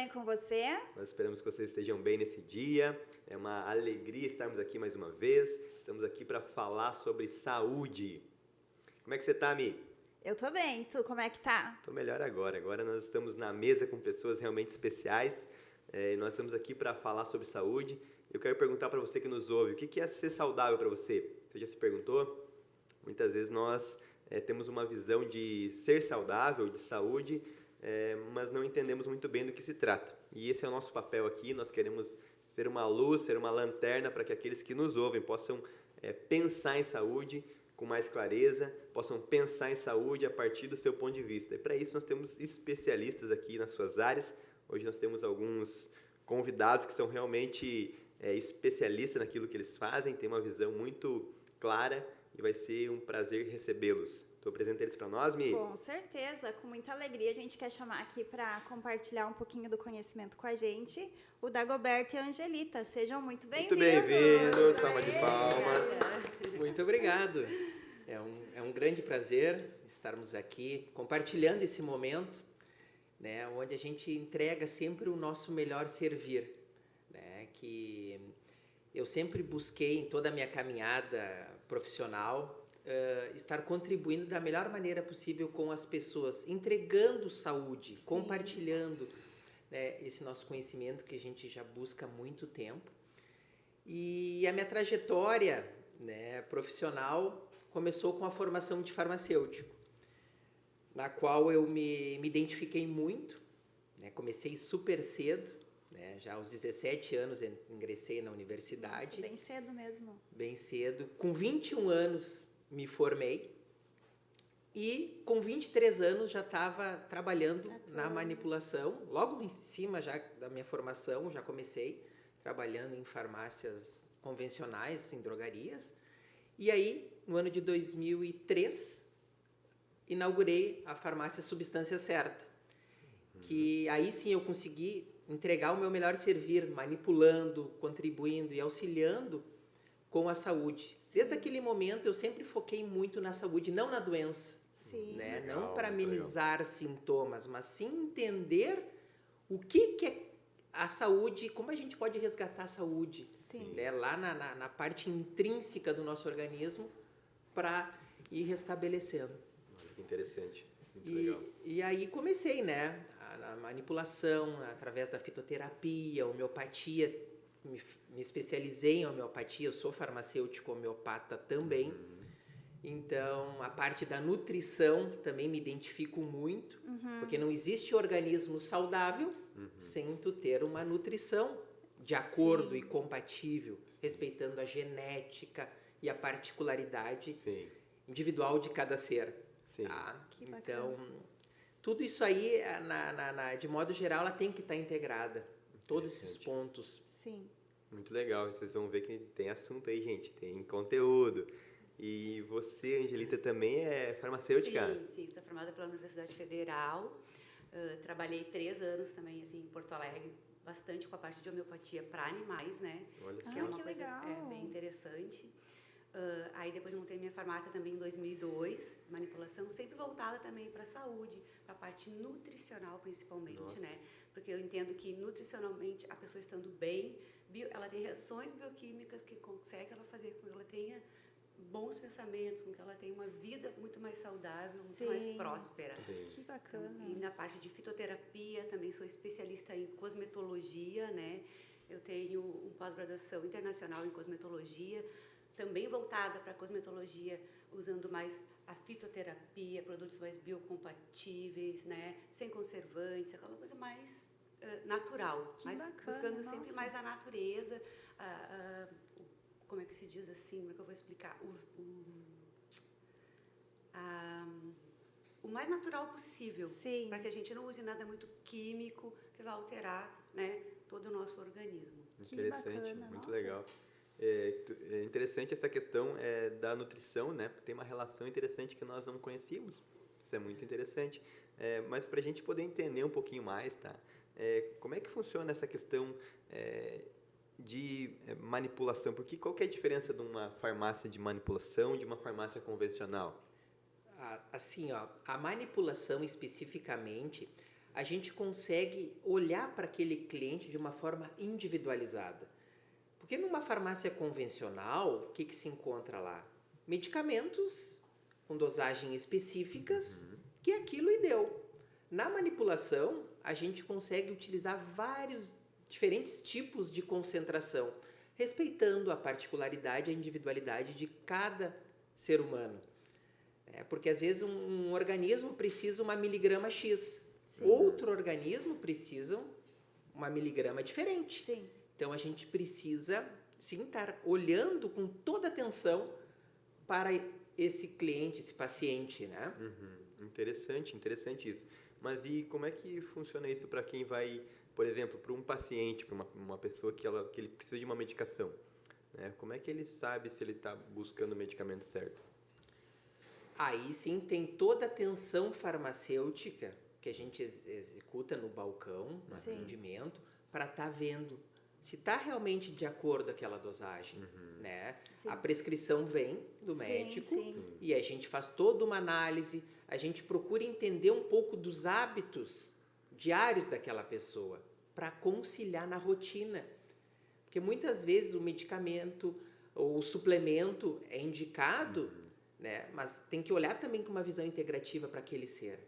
bem com você? Nós esperamos que vocês estejam bem nesse dia. É uma alegria estarmos aqui mais uma vez. Estamos aqui para falar sobre saúde. Como é que você está, Mi? Eu tô bem, tu como é que tá? Estou melhor agora. Agora nós estamos na mesa com pessoas realmente especiais. E nós estamos aqui para falar sobre saúde. Eu quero perguntar para você que nos ouve, o que é ser saudável para você? Você já se perguntou? Muitas vezes nós temos uma visão de ser saudável, de saúde, mas não entendemos muito bem do que se trata. E esse é o nosso papel aqui, nós queremos ser uma luz, ser uma lanterna para que aqueles que nos ouvem possam pensar em saúde com mais clareza, possam pensar em saúde a partir do seu ponto de vista. E para isso nós temos especialistas aqui nas suas áreas. Hoje nós temos alguns convidados que são realmente especialistas naquilo que eles fazem, têm uma visão muito clara e vai ser um prazer recebê-los. Tu apresenta eles para nós, Mi? Com certeza, com muita alegria a gente quer chamar aqui para compartilhar um pouquinho do conhecimento com a gente o Dagoberto e a Angelita. Sejam muito bem-vindos. Muito bem-vindos, salva de palmas. Muito obrigado. É um grande prazer estarmos aqui compartilhando esse momento, né, onde a gente entrega sempre o nosso melhor servir, né, que eu sempre busquei em toda a minha caminhada profissional estar contribuindo da melhor maneira possível com as pessoas, entregando saúde, compartilhando, né, esse nosso conhecimento que a gente já busca há muito tempo. E a minha trajetória, né, profissional começou com a formação de farmacêutico, na qual eu me identifiquei muito, né, comecei super cedo, né, já aos 17 anos ingressei na universidade. Nossa, bem cedo mesmo. Bem cedo. Com 21 anos me formei e com 23 anos já estava trabalhando na manipulação. Logo em cima já da minha formação, já comecei trabalhando em farmácias convencionais, em drogarias. E aí, no ano de 2003, inaugurei a farmácia Substância Certa. Que aí sim eu consegui entregar o meu melhor servir, manipulando, contribuindo e auxiliando com a saúde. Desde aquele momento eu sempre foquei muito na saúde, não na doença. Sim. Né? Legal, Não para muito amenizar sintomas, mas sim entender o que é a saúde, como a gente pode resgatar a saúde. Sim. Né? Lá na parte intrínseca do nosso organismo para ir restabelecendo. Olha que interessante, muito legal. E aí comecei, né, a manipulação através da fitoterapia, homeopatia, me especializei em homeopatia, eu sou farmacêutico homeopata também, então a parte da nutrição também me identifico muito, porque não existe organismo saudável sem tu ter uma nutrição de acordo e compatível, respeitando a genética e a particularidade individual de cada ser. Sim. Tá? Que bacana. Então, tudo isso aí, de modo geral, ela tem que estar integrada. Todos esses pontos. Sim. Muito legal, vocês vão ver que tem assunto aí, gente, tem conteúdo. E você, Angelita, também é farmacêutica? Sim, sou formada pela Universidade Federal. Trabalhei 3 anos também assim, em Porto Alegre, bastante com a parte de homeopatia para animais, né? Olha só. Que é uma que coisa legal. bem interessante. Aí depois montei minha farmácia também em 2002, manipulação, sempre voltada também para a saúde, para a parte nutricional principalmente, Nossa. né? Porque eu entendo que nutricionalmente a pessoa estando bem, ela tem reações bioquímicas que consegue ela fazer com que ela tenha bons pensamentos, com que ela tenha uma vida muito mais saudável, muito mais próspera. Sim. Que bacana. E na parte de fitoterapia também sou especialista em cosmetologia, né? Eu tenho uma pós-graduação internacional em cosmetologia, também voltada para a cosmetologia, usando mais a fitoterapia, produtos mais biocompatíveis, né? Sem conservantes, aquela coisa mais natural, Que mas bacana, buscando sempre nossa. mais a natureza, como é que se diz assim, como é que eu vou explicar? O mais natural possível, Sim. para que a gente não use nada muito químico que vai alterar, né, todo o nosso organismo. Que Interessante, bacana, muito nossa. legal. É interessante essa questão da nutrição, né? Porque tem uma relação interessante que nós não conhecíamos. Isso é muito interessante. Mas para a gente poder entender um pouquinho mais, tá? Como é que funciona essa questão de manipulação? Porque qual que é a diferença de uma farmácia de manipulação e de uma farmácia convencional? Assim, ó, a manipulação especificamente, a gente consegue olhar para aquele cliente de uma forma individualizada. Porque numa farmácia convencional, o que se encontra lá? Medicamentos com dosagem específicas, que aquilo e deu. Na manipulação, a gente consegue utilizar vários diferentes tipos de concentração, respeitando a particularidade e a individualidade de cada ser humano. Porque às vezes um organismo precisa uma miligrama X, outro organismo precisa uma miligrama diferente. Sim. Então a gente precisa sim estar olhando com toda atenção para esse cliente, esse paciente, né? Interessante isso. Mas e como é que funciona isso para quem vai, por exemplo, para um paciente, para uma pessoa que ele precisa de uma medicação, né? Como é que ele sabe se ele está buscando o medicamento certo? Aí sim tem toda a atenção farmacêutica que a gente executa no balcão, no atendimento, para estar vendo se está realmente de acordo com aquela dosagem, né? Sim. A prescrição vem do médico sim. e a gente faz toda uma análise, a gente procura entender um pouco dos hábitos diários daquela pessoa para conciliar na rotina. Porque muitas vezes o medicamento ou o suplemento é indicado, né? Mas tem que olhar também com uma visão integrativa para aquele ser,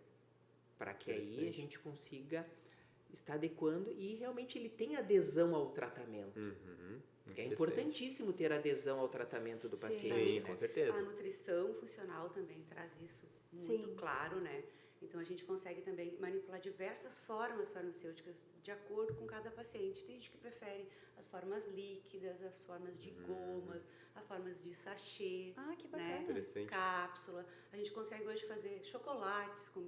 para que aí a gente consiga estar adequando e realmente ele tenha adesão ao tratamento. É importantíssimo ter adesão ao tratamento do paciente. Sim, com certeza. A nutrição funcional também traz isso muito claro, né? Então, a gente consegue também manipular diversas formas farmacêuticas de acordo com cada paciente. Tem gente que prefere as formas líquidas, as formas de gomas, as formas de sachê, Que bacana. né? Cápsula. A gente consegue hoje fazer chocolates com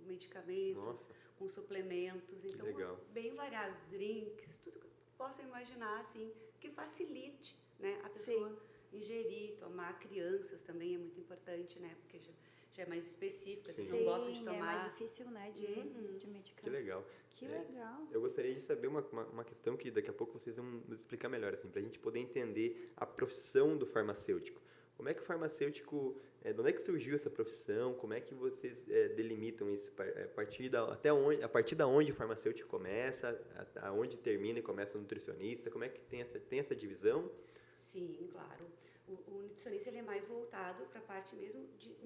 medicamentos, com suplementos. Então, bem variado. Drinks, tudo que possa imaginar, assim, que facilite, né, a pessoa ingerir, tomar. Crianças também é muito importante, né? Porque já é mais específico, eles não gostam de tomar. É mais difícil, né, de medicamento. Que legal. Que legal. Eu gostaria de saber uma questão que daqui a pouco vocês vão nos explicar melhor, assim, para a gente poder entender a profissão do farmacêutico. Como é que o farmacêutico, de onde é que surgiu essa profissão? Como é que vocês delimitam isso? A partir da onde o farmacêutico começa, aonde termina e começa o nutricionista? Como é que tem essa divisão? Sim, claro. O nutricionista ele é mais voltado para a parte mesmo de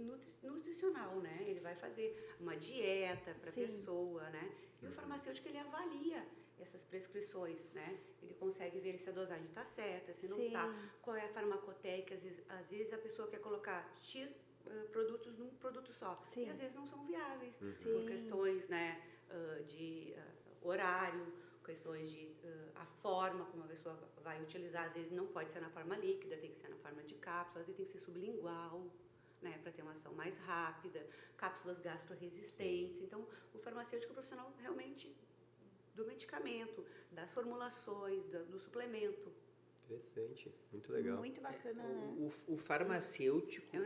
nutricional, né? Ele vai fazer uma dieta para a pessoa, né? E o farmacêutico ele avalia essas prescrições, né? Ele consegue ver se a dosagem está certa, se não está, qual é a farmacotécnica. Às vezes a pessoa quer colocar X produtos num produto só, e às vezes não são viáveis, por questões, né, de horário, questões de a forma como a pessoa vai utilizar. Às vezes não pode ser na forma líquida, tem que ser na forma de cápsula, às vezes tem que ser sublingual, né, para ter uma ação mais rápida, cápsulas gastroresistentes. Então, o farmacêutico profissional realmente do medicamento, das formulações, do suplemento. Interessante, muito legal. Muito bacana, né? O farmacêutico,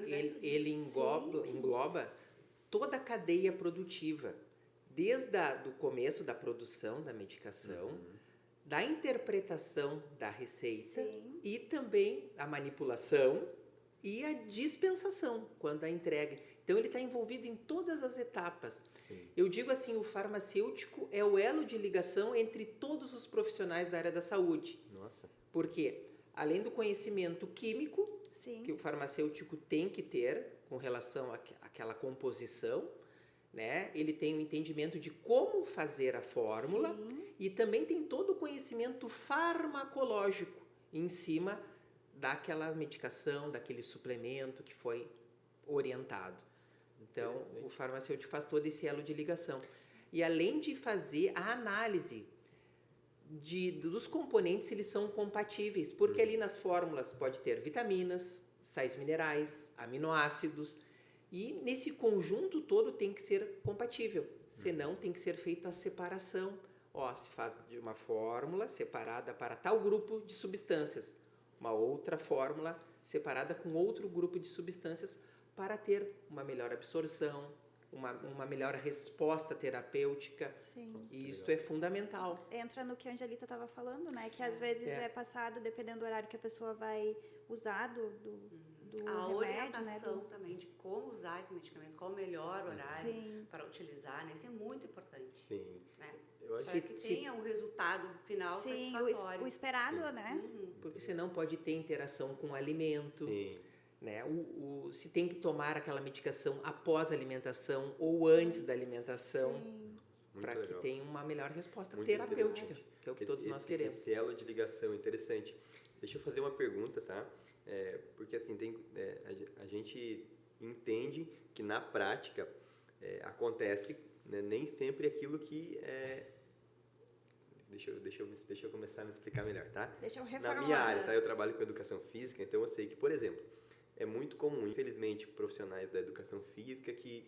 ele engloba toda a cadeia produtiva, desde o começo da produção da medicação, da interpretação da receita e também a manipulação e a dispensação, quando a entrega. Então, ele está envolvido em todas as etapas. Eu digo assim, o farmacêutico é o elo de ligação entre todos os profissionais da área da saúde. Porque, além do conhecimento químico, que o farmacêutico tem que ter com relação àquela composição, né? Ele tem um entendimento de como fazer a fórmula e também tem todo o conhecimento farmacológico em cima daquela medicação, daquele suplemento que foi orientado. Então, o farmacêutico faz todo esse elo de ligação. E além de fazer a análise dos componentes, se eles são compatíveis, porque ali nas fórmulas pode ter vitaminas, sais minerais, aminoácidos, e nesse conjunto todo tem que ser compatível, senão tem que ser feita a separação. Se faz de uma fórmula separada para tal grupo de substâncias, uma outra fórmula separada com outro grupo de substâncias para ter uma melhor absorção, uma melhor resposta terapêutica. Sim. E isso é fundamental. Entra no que a Angelita estava falando, né? Que às vezes é passado, dependendo do horário que a pessoa vai usar do A remédio, orientação né? também de como usar esse medicamento, qual o melhor horário Sim. para utilizar, né? Isso é muito importante. Sim. Né? Eu acho Para que tenha um resultado final Sim, satisfatório. o esperado, né? Porque você não pode ter interação com o alimento. Sim. Né? Se tem que tomar aquela medicação após a alimentação ou antes da alimentação, Sim. Muito para que legal. tenha uma melhor resposta Muito terapêutica, interessante. que é o que todos nós queremos. Esse elo de ligação interessante. Deixa eu fazer uma pergunta, tá? Porque assim, a gente entende que na prática acontece, né, nem sempre aquilo que Deixa eu começar a me explicar melhor, tá? Deixa eu Na reformular. minha área, tá? Eu trabalho com educação física, então eu sei que, por exemplo, é muito comum, infelizmente, profissionais da educação física que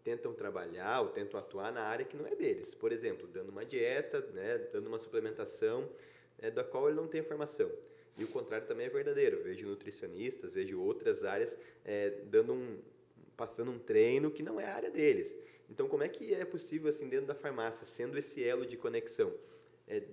tentam trabalhar ou tentam atuar na área que não é deles. Por exemplo, dando uma dieta, né, dando uma suplementação da qual ele não tem formação. E o contrário também é verdadeiro. Eu vejo nutricionistas, vejo outras áreas passando um treino que não é a área deles. Então, como é que é possível, assim, dentro da farmácia, sendo esse elo de conexão,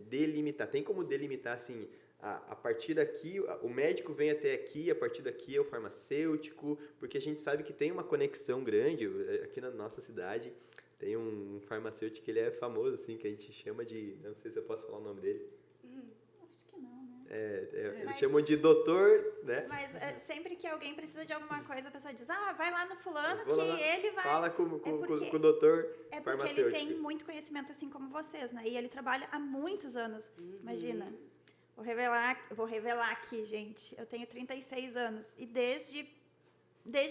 delimitar? Tem como delimitar, assim, a partir daqui, o médico vem até aqui, a partir daqui é o farmacêutico, porque a gente sabe que tem uma conexão grande. Aqui na nossa cidade tem um farmacêutico que ele é famoso, assim, que a gente chama de... Não sei se eu posso falar o nome dele. Acho que não, né? Eles chamam de doutor, né? Mas sempre que alguém precisa de alguma coisa, a pessoa diz, vai lá no fulano Vou que lá, ele vai... Fala com porque- o doutor É porque farmacêutico. ele tem muito conhecimento, assim como vocês, né? E ele trabalha há muitos anos. Imagina. Vou revelar aqui, gente. Eu tenho 36 anos. E desde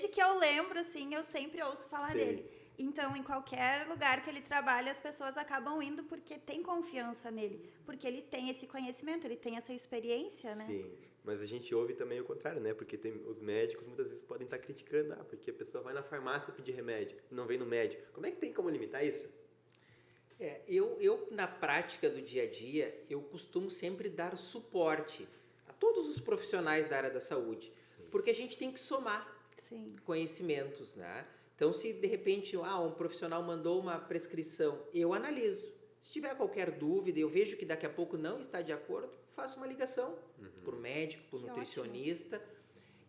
que eu lembro, assim, eu sempre ouço falar Sim. dele. Então, em qualquer lugar que ele trabalha, as pessoas acabam indo porque tem confiança nele. Porque ele tem esse conhecimento, ele tem essa experiência, né? Sim, mas a gente ouve também o contrário, né? Porque os médicos muitas vezes podem estar criticando, porque a pessoa vai na farmácia pedir remédio, não vem no médico. Como é que tem como limitar isso? Eu, na prática do dia a dia, eu costumo sempre dar suporte a todos os profissionais da área da saúde, porque a gente tem que somar Sim. conhecimentos, né? Então, se de repente um profissional mandou uma prescrição, eu analiso. Se tiver qualquer dúvida, eu vejo que daqui a pouco não está de acordo, faço uma ligação para o médico, para o Que nutricionista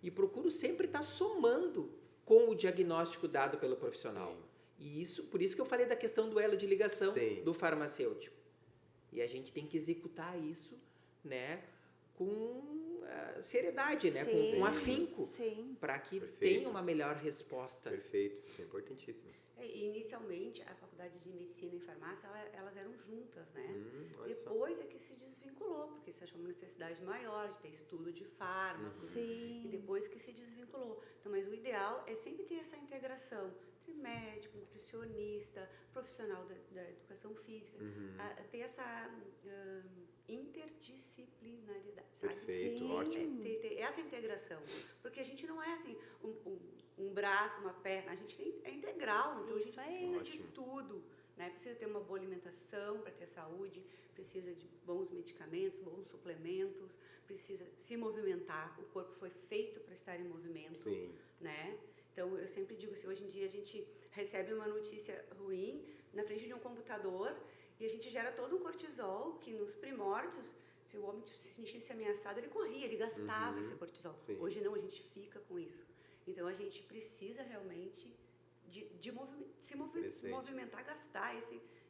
e procuro sempre estar somando com o diagnóstico dado pelo profissional. Sim. E por isso que eu falei da questão do elo de ligação Sim. do farmacêutico. E a gente tem que executar isso, né, com seriedade, né, Sim. com afinco, Sim. para que Perfeito. tenha uma melhor resposta. Perfeito, isso é importantíssimo. Inicialmente, a faculdade de medicina e farmácia, elas eram juntas, né? Olha só. Depois é que se desvinculou, porque se achou uma necessidade maior de ter estudo de fármacos. Sim. E depois que se desvinculou. Então, mas o ideal é sempre ter essa integração entre médico, nutricionista, profissional da educação física, ter essa interdisciplinaridade, sabe? Perfeito, Sim. ótimo. Ter essa integração. Porque a gente não é assim, um braço, uma perna, a gente é integral, então Isso a aí. gente precisa Ótimo. de tudo. Né? Precisa ter uma boa alimentação para ter saúde, precisa de bons medicamentos, bons suplementos, precisa se movimentar. O corpo foi feito para estar em movimento. Sim. Né? Então, eu sempre digo assim, hoje em dia a gente recebe uma notícia ruim na frente de um computador e a gente gera todo um cortisol que nos primórdios, se o homem se sentisse ameaçado, ele corria, ele gastava esse cortisol. Sim. Hoje não, a gente fica com isso. Então, a gente precisa realmente se movimentar, gastar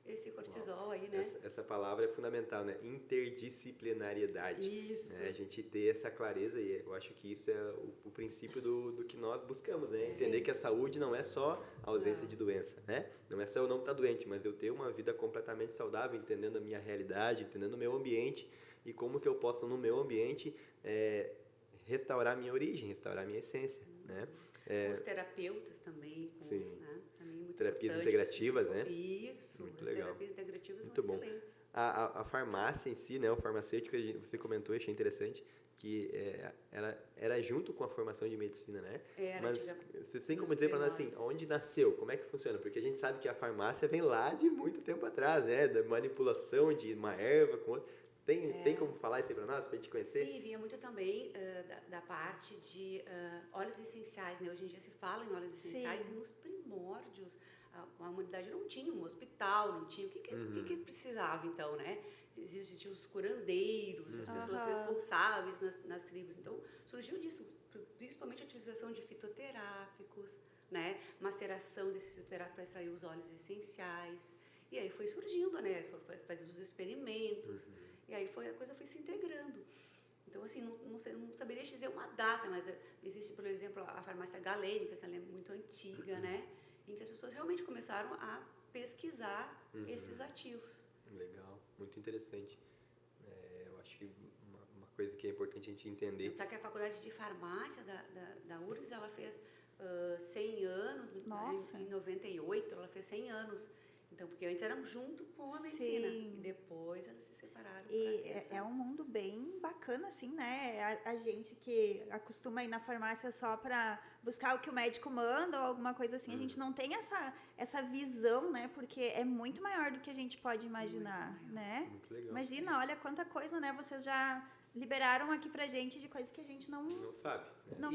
esse cortisol aí, né? Essa palavra é fundamental, né? Interdisciplinariedade. Isso. Né? A gente ter essa clareza, e eu acho que isso é o princípio do que nós buscamos, né? Entender Sim. que a saúde não é só a ausência de doença, né? Não é só eu não estar doente, mas eu ter uma vida completamente saudável, entendendo a minha realidade, entendendo o meu ambiente e como que eu posso, no meu ambiente, restaurar a minha origem, restaurar a minha essência, né? Com os terapeutas também, Sim. né? Também muito Terapias importante, integrativas, né? Isso, Muito as legal. terapias integrativas Muito são bom. excelentes. A farmácia em si, né, o farmacêutico, você comentou, achei interessante, que era junto com a formação de medicina, né? Mas você tem como dizer para nós assim, onde nasceu? Como é que funciona? Porque a gente sabe que a farmácia vem lá de muito tempo atrás, né? Da manipulação de uma erva com outra. Tem como falar isso aí para nós, para a gente conhecer? Sim, vinha muito também da parte de óleos essenciais, né? Hoje em dia se fala em óleos essenciais Sim. e nos primórdios a humanidade não tinha um hospital, não tinha. O que precisava então, né? Existiam os curandeiros, as pessoas responsáveis nas tribos. Então surgiu disso, principalmente a utilização de fitoterápicos, né? Maceração desses fitoterápicos para extrair os óleos essenciais. E aí foi surgindo, né? Fazer os experimentos. E aí a coisa foi se integrando. Então, assim, não saberia dizer uma data, mas existe, por exemplo, a farmácia galênica, que ela é muito antiga, né? Em que as pessoas realmente começaram a pesquisar esses ativos. Legal, muito interessante. Eu acho que uma coisa que é importante a gente entender. Tá que a faculdade de farmácia da URGS, ela fez 100 anos, Nossa. em 98, ela fez 100 anos. Então, porque antes eram junto com a medicina. Sim. E depois elas se separaram. E é um mundo bem bacana, assim, né? A gente que acostuma ir na farmácia só para buscar o que o médico manda ou alguma coisa assim, a gente não tem essa visão, né? Porque é muito maior do que a gente pode imaginar, né? Muito legal. Imagina, olha quanta coisa, né? Vocês já liberaram aqui pra gente de coisas que a gente não sabe.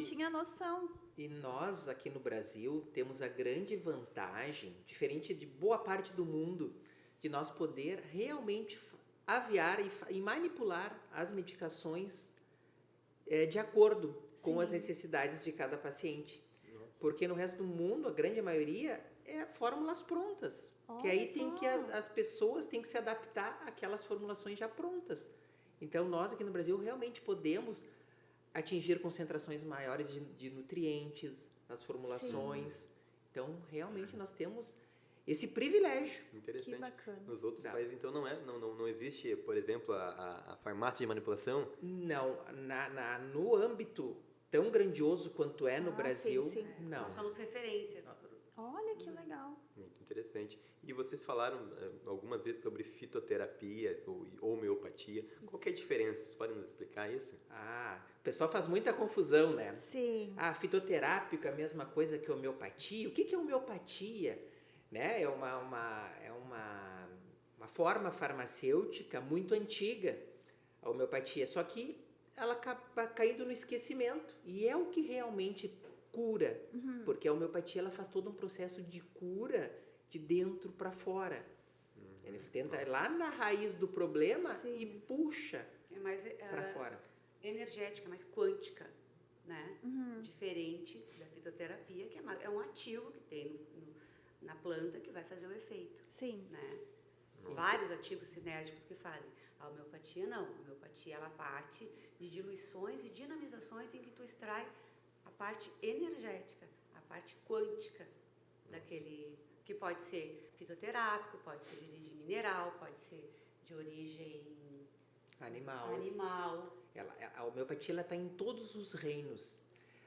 tinha noção. E nós, aqui no Brasil, temos a grande vantagem, diferente de boa parte do mundo, de nós poder realmente aviar e manipular as medicações de acordo com as necessidades de cada paciente. Nossa. Porque no resto do mundo, a grande maioria é fórmulas prontas. Que aí tem que as pessoas têm que se adaptar àquelas formulações já prontas. Então, nós aqui no Brasil realmente podemos atingir concentrações maiores de nutrientes nas formulações. Sim. Então, realmente, nós temos esse privilégio. Interessante. Que bacana. Nos outros países, então, não existe, por exemplo, a farmácia de manipulação? Não. No âmbito tão grandioso quanto é no Brasil, sim. não. Nós somos referência. Olha que legal. Muito interessante. E vocês falaram algumas vezes sobre fitoterapia ou homeopatia. Qual que é a diferença? Vocês podem nos explicar isso? O pessoal faz muita confusão, né? Sim. Fitoterápico é a mesma coisa que homeopatia. O que é homeopatia? Né? É uma forma farmacêutica muito antiga, a homeopatia. Só que ela acaba caindo no esquecimento. E é o que realmente cura. Porque a homeopatia ela faz todo um processo de cura de dentro para fora. Ele tenta ir lá na raiz do problema e puxa para fora. Energética, mais quântica, né? Diferente da fitoterapia, que é um ativo que tem na planta que vai fazer o efeito. Sim. Né? Vários ativos sinérgicos que fazem. A homeopatia não. A homeopatia ela parte de diluições e dinamizações em que tu extrai a parte energética, a parte quântica daquele, que pode ser fitoterápico, pode ser de origem mineral, pode ser de origem animal. A homeopatia está em todos os reinos.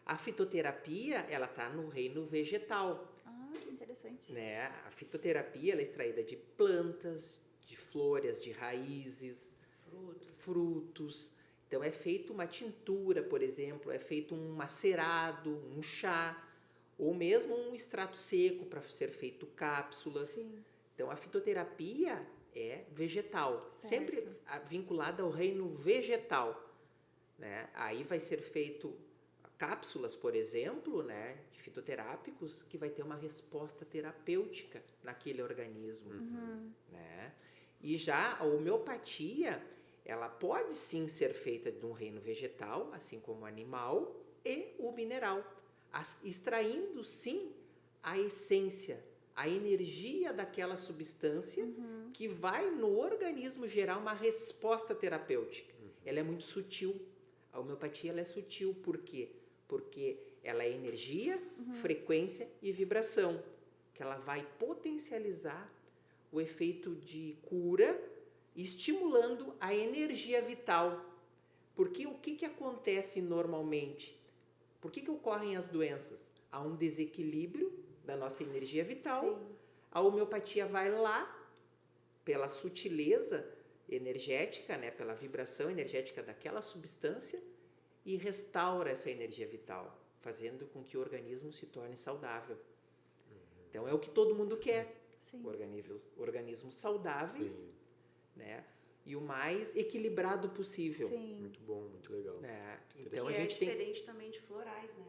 A fitoterapia ela está no reino vegetal. Que interessante. Né? A fitoterapia ela é extraída de plantas, de flores, de raízes, frutos. Então é feito uma tintura, por exemplo, é feito um macerado, um chá, ou mesmo um extrato seco para ser feito cápsulas. Sim. Então a fitoterapia é vegetal, Certo. sempre vinculada ao reino vegetal. Né? Aí vai ser feito cápsulas, por exemplo, né, de fitoterápicos, que vai ter uma resposta terapêutica naquele organismo. Né? E já a homeopatia, ela pode sim ser feita de um reino vegetal, assim como o animal e o mineral, extraindo sim a essência, a energia daquela substância que vai no organismo gerar uma resposta terapêutica. Ela é muito sutil. A homeopatia ela é sutil, por quê? Porque ela é energia, frequência e vibração, que ela vai potencializar o efeito de cura, estimulando a energia vital. Porque o que acontece normalmente? Por que ocorrem as doenças? Há um desequilíbrio da nossa energia vital. Sim. A homeopatia vai lá, pela sutileza energética, né, pela vibração energética daquela substância, e restaura essa energia vital, fazendo com que o organismo se torne saudável. Então é o que todo mundo quer. Sim. Organismos saudáveis, né? e o mais equilibrado possível. Sim. Muito bom, muito legal. Né? Então, Então Que a gente é tem diferente também de florais, né?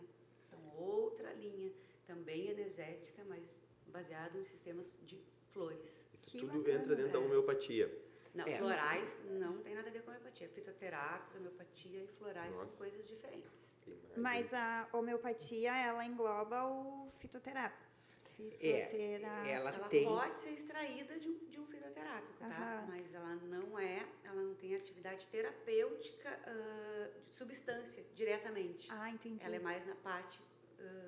São outra linha, também energética, mas baseado em sistemas de flores. Isso Que tudo bacana. entra dentro da homeopatia. Não, É. florais não tem nada a ver com homeopatia. Fitoterápica, homeopatia e florais Nossa. são coisas diferentes. Tem mais, Mas hein? a homeopatia, ela engloba o fitoterápico. Ela Ela tem pode ser extraída de um fitoterápico, tá? Aham. Mas ela não tem atividade terapêutica de substância diretamente. Ah, entendi. Ela é mais na parte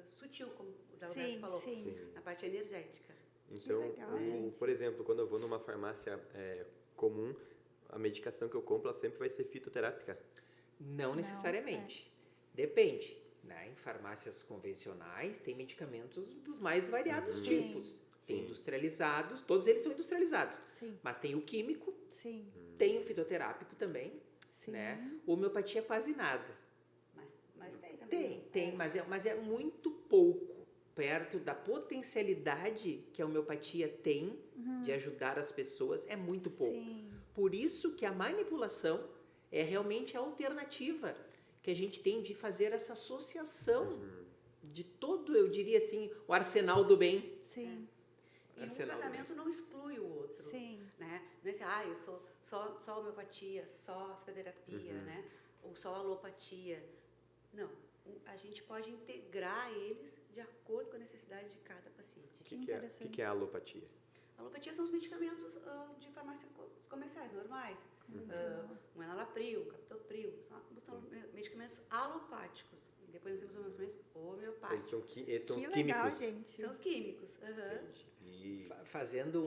sutil, como o Zé Sim, Alberto falou, sim. Sim. na parte energética. Então, legal, gente. por exemplo, quando eu vou numa farmácia comum, a medicação que eu compro ela sempre vai ser fitoterápica. não Não, necessariamente. Depende. Né? Em farmácias convencionais tem medicamentos dos mais variados Sim. tipos. Tem Sim. industrializados, todos eles são industrializados. Sim, Mas tem o químico, sim, tem o fitoterápico também, sim. né? Homeopatia quase nada. Mas tem também. Tem, mas é muito pouco perto da potencialidade que a homeopatia tem de ajudar as pessoas, é muito pouco. Sim. Por isso que a manipulação é realmente a alternativa que a gente tem de fazer essa associação de todo, eu diria assim, o arsenal do bem. Sim, E um Arsenal do tratamento não exclui o outro. sim. Né? Não é assim, eu sou só homeopatia, só fitoterapia, né? Ou só alopatia. Não, a gente pode integrar eles de acordo com a necessidade de cada paciente. O que é a alopatia? A alopatia são os medicamentos de farmácia comerciais, normais. Um enalapril, um captopril, são medicamentos alopáticos. E depois nós temos os medicamentos homeopáticos. Esses são Que os legal, químicos. gente. São os químicos. E Fazendo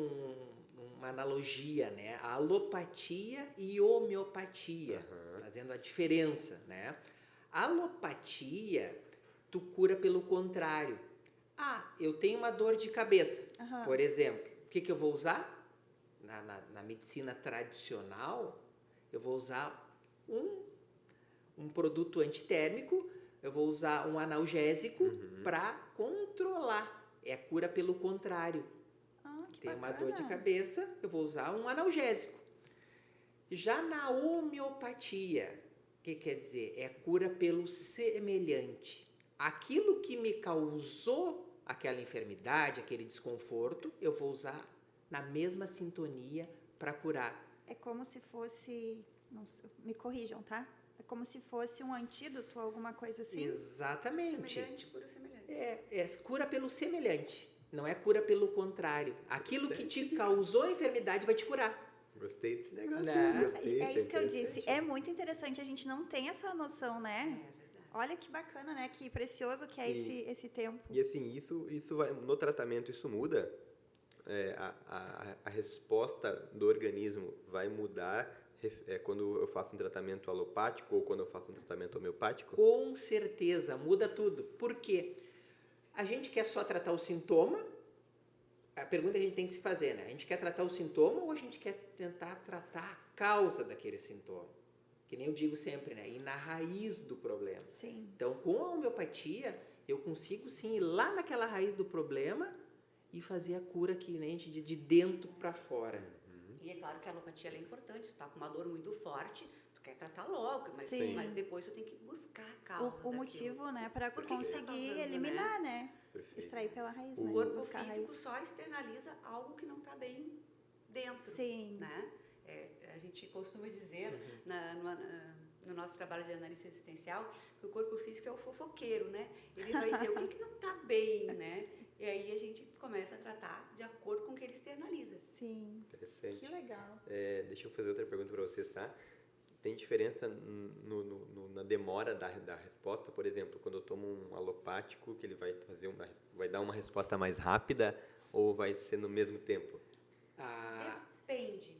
uma analogia, né? A alopatia e homeopatia, fazendo a diferença, né? A alopatia, tu cura pelo contrário. Eu tenho uma dor de cabeça, Aham. por exemplo. O que eu vou usar? Na medicina tradicional, eu vou usar um produto antitérmico, eu vou usar um analgésico para controlar. É a cura pelo contrário. Que Tem uma bacana. dor de cabeça, eu vou usar um analgésico. Já na homeopatia, o que quer dizer? É cura pelo semelhante. Aquilo que me causou aquela enfermidade, aquele desconforto, eu vou usar na mesma sintonia para curar. É como se fosse, não sei, me corrijam, tá? É como se fosse um antídoto, alguma coisa assim. Exatamente. Semelhante, cura semelhante. É cura pelo semelhante, não é cura pelo contrário. Aquilo que te causou a enfermidade vai te curar. gostei desse negócio. Né? Gostei, É isso que eu interessante. disse. É muito interessante, a gente não tem essa noção, É né? verdade. Olha que bacana, né? Que precioso que é esse tempo. E assim, isso vai, no tratamento isso muda? A resposta do organismo vai mudar quando eu faço um tratamento alopático ou quando eu faço um tratamento homeopático? Com certeza, muda tudo. Por quê? A gente quer só tratar o sintoma? A pergunta que a gente tem que se fazer, né? A gente quer tratar o sintoma ou a gente quer tentar tratar a causa daquele sintoma? Que nem eu digo sempre, né? Ir na raiz do problema. Sim. Então, com a homeopatia, eu consigo sim ir lá naquela raiz do problema e fazer a cura que nem de dentro para fora. E é claro que a alopatia ela é importante. Tu tá com uma dor muito forte, tu quer tratar logo, mas, Sim. mas depois tu tem que buscar a causa O daquilo. motivo, né? Para Por que que tá conseguir causando, eliminar, né? Perfeito. Extrair pela raiz, O né? O corpo Buscar a físico raiz. só externaliza algo que não está bem dentro. Sim. Né? A gente costuma dizer no nosso trabalho de análise existencial que o corpo físico é o fofoqueiro, né? Ele vai dizer o que não está bem, né? E aí a gente começa a tratar de acordo com o que ele externaliza. Sim. Interessante. Que legal. Deixa eu fazer outra pergunta para vocês, tá? Tem diferença na demora da resposta? Por exemplo, quando eu tomo um alopático, que ele vai dar uma resposta mais rápida ou vai ser no mesmo tempo? Depende.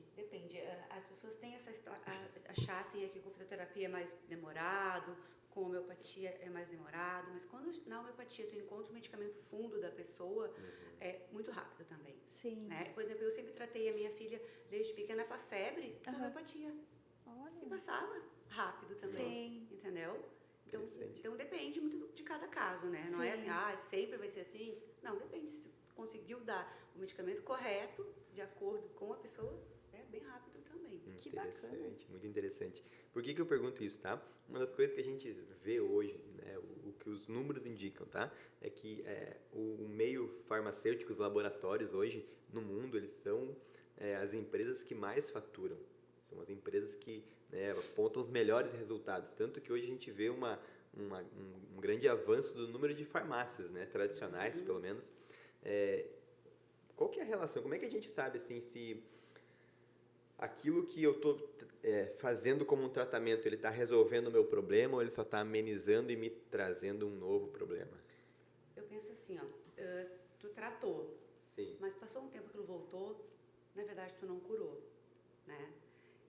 As pessoas têm essa história, achar assim que com fitoterapia é mais demorado, com homeopatia é mais demorado, mas quando na homeopatia tu encontra o medicamento fundo da pessoa, é muito rápido também. Sim. Né? Por exemplo, eu sempre tratei a minha filha desde pequena para febre com homeopatia. E Olha. passava rápido também. Sim. Entendeu? Interessante. Então depende muito de cada caso, né? Não é Sim. assim, sempre vai ser assim. Não, depende. Se tu conseguiu dar o medicamento correto, de acordo com a pessoa, é bem rápido também. Que bacana. Interessante, muito interessante. Por que eu pergunto isso, tá? Uma das coisas que a gente vê hoje, né, o que os números indicam, tá? É que o meio farmacêutico, os laboratórios hoje no mundo, eles são as empresas que mais faturam. São as empresas que, né, apontam os melhores resultados. Tanto que hoje a gente vê um grande avanço do número de farmácias, né, tradicionais, pelo menos. Qual que é a relação? Como é que a gente sabe assim, se aquilo que eu estou fazendo como um tratamento, ele está resolvendo o meu problema ou ele só está amenizando e me trazendo um novo problema? Eu penso assim, ó, tu tratou, Sim. mas passou um tempo que tu voltou, na verdade tu não curou, né?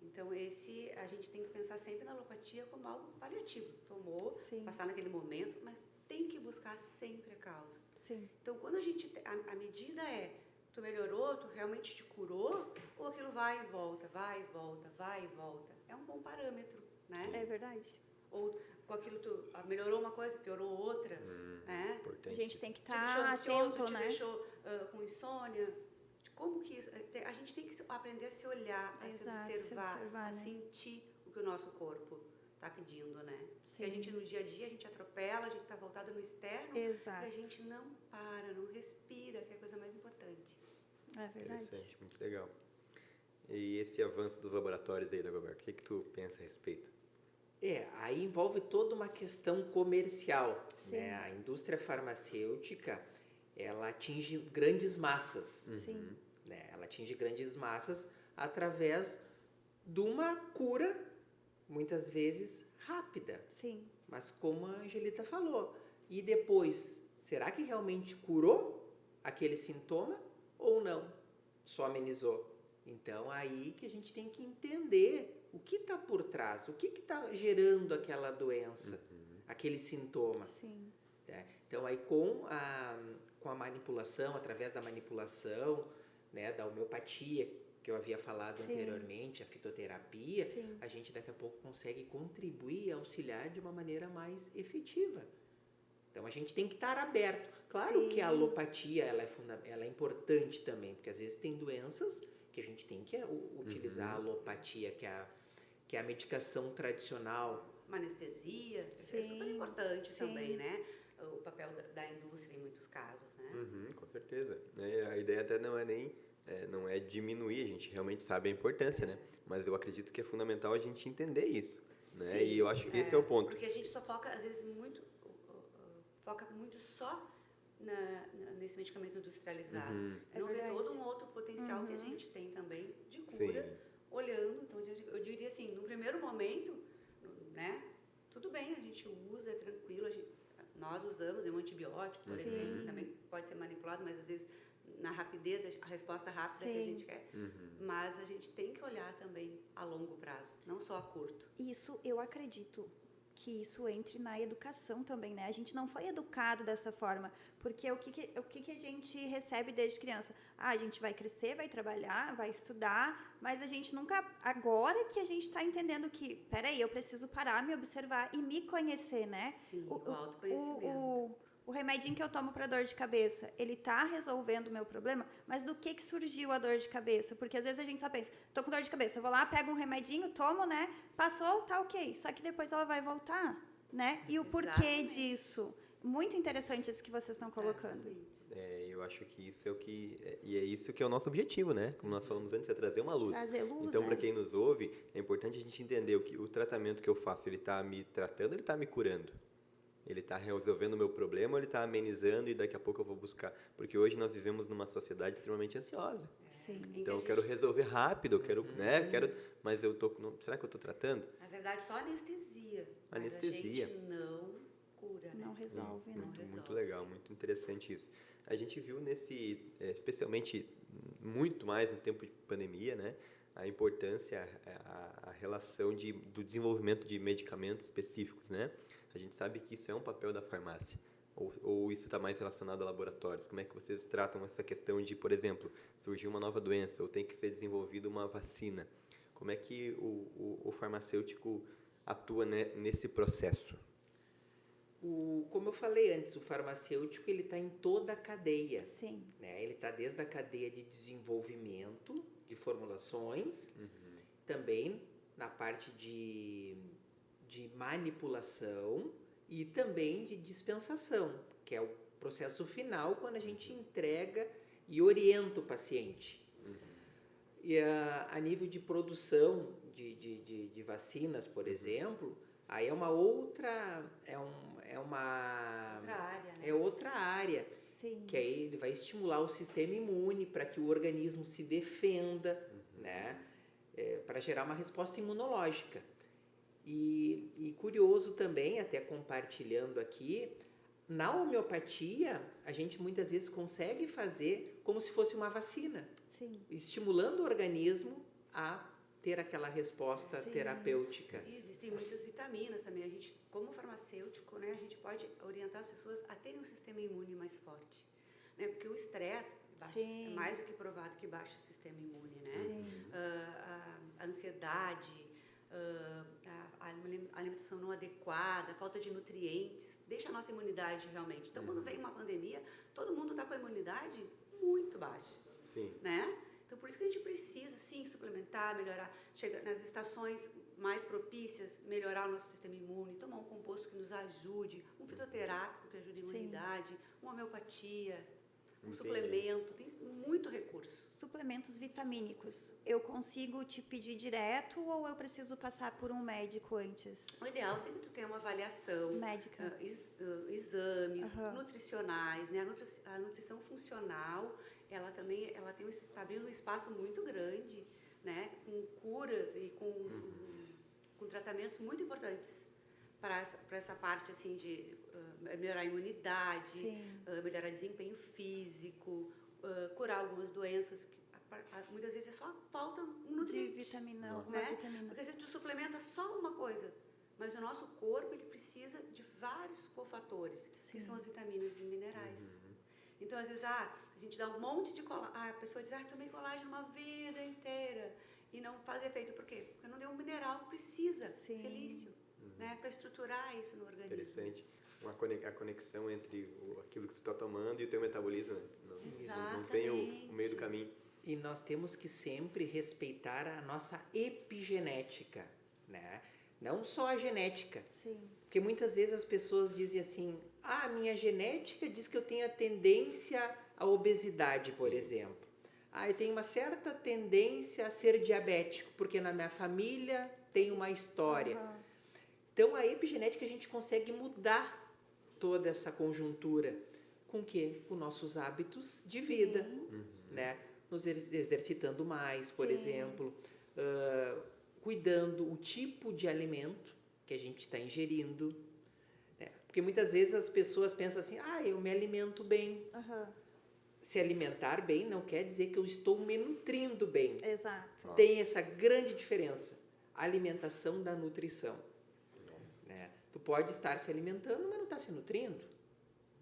Então a gente tem que pensar sempre na alopatia como algo paliativo. Tomou, Sim. passar naquele momento, mas tem que buscar sempre a causa. Sim. Então quando a medida tu melhorou, tu realmente te curou, ou aquilo vai e volta, vai e volta, vai e volta. É um bom parâmetro, né? É verdade. Ou com aquilo tu melhorou uma coisa, piorou outra, né? Importante. A gente tem que Te deixou estar ansioso, atento, te né? deixou com insônia. Como que isso? A gente tem que aprender a se olhar, a Exato, se se observar, observar, a né? sentir o que o nosso corpo está pedindo, né? Sim. Porque a gente no dia a dia, a gente atropela, a gente está voltado no externo Exato. e a gente não para, não respira, que é a coisa mais importante. É verdade. Interessante, muito legal. E esse avanço dos laboratórios aí, Dagoberto, o que tu pensa a respeito? Aí envolve toda uma questão comercial, Sim. né? A indústria farmacêutica, ela atinge grandes massas, Sim. né? Ela atinge grandes massas através de uma cura, muitas vezes rápida. Sim. Mas como a Angelita falou, e depois, será que realmente curou aquele sintoma ou não? Só amenizou. Então, aí que a gente tem que entender o que está por trás, o que está gerando aquela doença, aquele sintoma. Sim. Né? Então, aí com a manipulação, através da manipulação, né, da homeopatia, que eu havia falado Sim. anteriormente, a fitoterapia, Sim. a gente daqui a pouco consegue contribuir e auxiliar de uma maneira mais efetiva. Então, a gente tem que estar aberto. Claro Sim. que a alopatia ela é importante também, porque às vezes tem doenças que a gente tem que utilizar a alopatia, que é a medicação tradicional. Uma anestesia, Sim, é super importante sim. também, né? O papel da indústria em muitos casos, né? Com certeza. A ideia até não é diminuir, a gente realmente sabe a importância, né? Mas eu acredito que é fundamental a gente entender isso, né? Sim, E eu acho que esse é o ponto. Porque a gente só foca, às vezes, foca muito só nesse medicamento industrializado. É Não vê verdade. todo um outro potencial que a gente tem também de cura, Sim. olhando. Então, eu diria assim, no primeiro momento, né? Tudo bem, a gente usa, é tranquilo, nós usamos um antibiótico, por Sim. exemplo, também pode ser manipulado, mas às vezes na rapidez, a resposta rápida que a Sim. gente quer. Mas a gente tem que olhar também a longo prazo, não só a curto. Isso, eu acredito que isso entre na educação também, né? A gente não foi educado dessa forma, porque o que a gente recebe desde criança? A gente vai crescer, vai trabalhar, vai estudar, mas a gente nunca... Agora que a gente está entendendo que, peraí, eu preciso parar, me observar e me conhecer, né? Sim, o autoconhecimento. O remedinho que eu tomo para dor de cabeça, ele tá resolvendo o meu problema, mas do que surgiu a dor de cabeça? Porque às vezes a gente só pensa, tô com dor de cabeça, eu vou lá, pego um remedinho, tomo, né? Passou, tá ok. Só que depois ela vai voltar, né? E o porquê Exatamente. disso? Muito interessante isso que vocês estão colocando. Exatamente. Eu acho que isso é isso que é o nosso objetivo, né? Como nós falamos antes, é trazer uma luz. Trazer luz, Então, né? para quem nos ouve, é importante a gente entender o tratamento que eu faço, ele está me tratando, ele está me curando. Ele está resolvendo o meu problema, ou ele está amenizando e daqui a pouco eu vou buscar. Porque hoje nós vivemos numa sociedade extremamente ansiosa. Sim. Então eu quero resolver rápido, eu quero, né? Mas será que eu estou tratando? Na verdade, só anestesia. Anestesia. Mas a gente não cura, né? Não resolve, né? Muito legal, muito interessante isso. A gente viu especialmente muito mais no tempo de pandemia, né? A importância, a relação do desenvolvimento de medicamentos específicos, né? A gente sabe que isso é um papel da farmácia. Ou isso está mais relacionado a laboratórios? Como é que vocês tratam essa questão de, por exemplo, surgir uma nova doença ou tem que ser desenvolvida uma vacina? Como é que o farmacêutico atua nesse processo? Como eu falei antes, o farmacêutico ele está em toda a cadeia. Sim. Né? Ele está desde a cadeia de desenvolvimento de formulações também na parte de manipulação e também de dispensação, que é o processo final quando a gente entrega e orienta o paciente. E a nível de produção de vacinas, por exemplo, aí é uma outra, Outra área, né? é outra área, Sim. que aí ele vai estimular o sistema imune para que o organismo se defenda, né? Para gerar uma resposta imunológica. E curioso também, até compartilhando aqui, na homeopatia, a gente muitas vezes consegue fazer como se fosse uma vacina, Sim. estimulando o organismo a ter aquela resposta Sim. terapêutica. E existem muitas vitaminas também. A gente, como farmacêutico, né, a gente pode orientar as pessoas a terem um sistema imune mais forte, né? Porque o estresse é mais do que provado que baixa o sistema imune, né? Sim. A ansiedade, a alimentação não adequada, a falta de nutrientes, deixa a nossa imunidade realmente. Então, quando vem uma pandemia, todo mundo está com a imunidade muito baixa, Sim. né? Então, por isso que a gente precisa, sim, suplementar, melhorar, chegar nas estações mais propícias, melhorar o nosso sistema imune, tomar um composto que nos ajude, um fitoterápico que ajude a imunidade, uma homeopatia, um Entendi. suplemento, tem muito recurso. Suplementos vitamínicos. Eu consigo te pedir direto ou eu preciso passar por um médico antes? O ideal é sempre tu ter uma avaliação, Médica. exames Aham. nutricionais, né? A nutrição funcional, ela também está abrindo um espaço muito grande, né? Com curas e com tratamentos muito importantes para essa parte assim de melhorar a imunidade, Sim. melhorar desempenho físico, curar algumas doenças que muitas vezes só falta um De nutriente. vitamina, Nossa. alguma Né? vitamina. Porque se tu suplementa só uma coisa, mas o nosso corpo ele precisa de vários cofatores, Sim. que são as vitaminas e minerais. Então, às vezes, a gente dá um monte de colágeno, a pessoa diz, tomei colágeno uma vida inteira e não faz efeito. Por quê? Porque não deu o mineral que precisa, Sim. silício, né, para estruturar isso no organismo. Interessante. A conexão entre aquilo que tu está tomando e o teu metabolismo, né? Não tem o meio do caminho. E nós temos que sempre respeitar a nossa epigenética, né? Não só a genética. Sim. Porque muitas vezes as pessoas dizem assim, minha genética diz que eu tenho a tendência à obesidade, por exemplo. Eu tenho uma certa tendência a ser diabético, porque na minha família tem uma história. Aham. Então, a epigenética a gente consegue mudar toda essa conjuntura. Com o quê? Com nossos hábitos de vida, né? Nos exercitando mais, por Sim. exemplo, cuidando o tipo de alimento que a gente está ingerindo, né? Porque muitas vezes as pessoas pensam assim, eu me alimento bem. Aham. Se alimentar bem não quer dizer que eu estou me nutrindo bem. Exato. Tem essa grande diferença, a alimentação da nutrição. Né? Tu pode estar se alimentando, mas não está se nutrindo.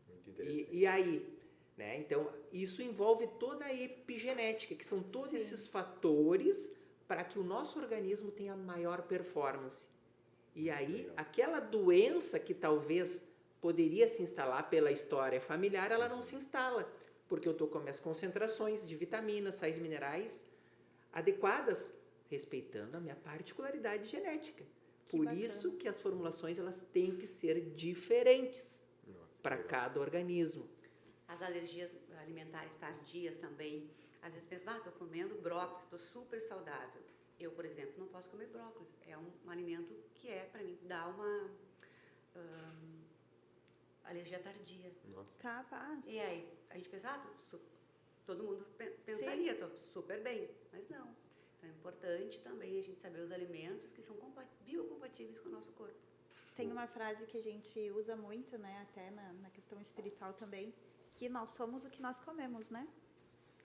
Muito interessante. E aí? Né? Então, isso envolve toda a epigenética, que são todos Sim. esses fatores para que o nosso organismo tenha maior performance. E aí, Legal. aquela doença que talvez poderia se instalar pela história familiar, ela não se instala, porque eu estou com as concentrações de vitaminas, sais minerais adequadas, respeitando a minha particularidade genética. Por bacana. isso que as formulações elas têm que ser diferentes Nossa, que para legal. cada organismo. As alergias alimentares tardias também. Às vezes pensa, estou comendo brócolis, estou super saudável. Eu, por exemplo, não posso comer brócolis. É um alimento que para mim, dá uma alergia tardia. Nossa. Capaz. E aí, a gente pensa, todo mundo pensaria, estou super bem. Mas não. Então, é importante também a gente saber os alimentos que são biocompatíveis com o nosso corpo. Tem uma frase que a gente usa muito, né? Até na questão espiritual também, que nós somos o que nós comemos, né?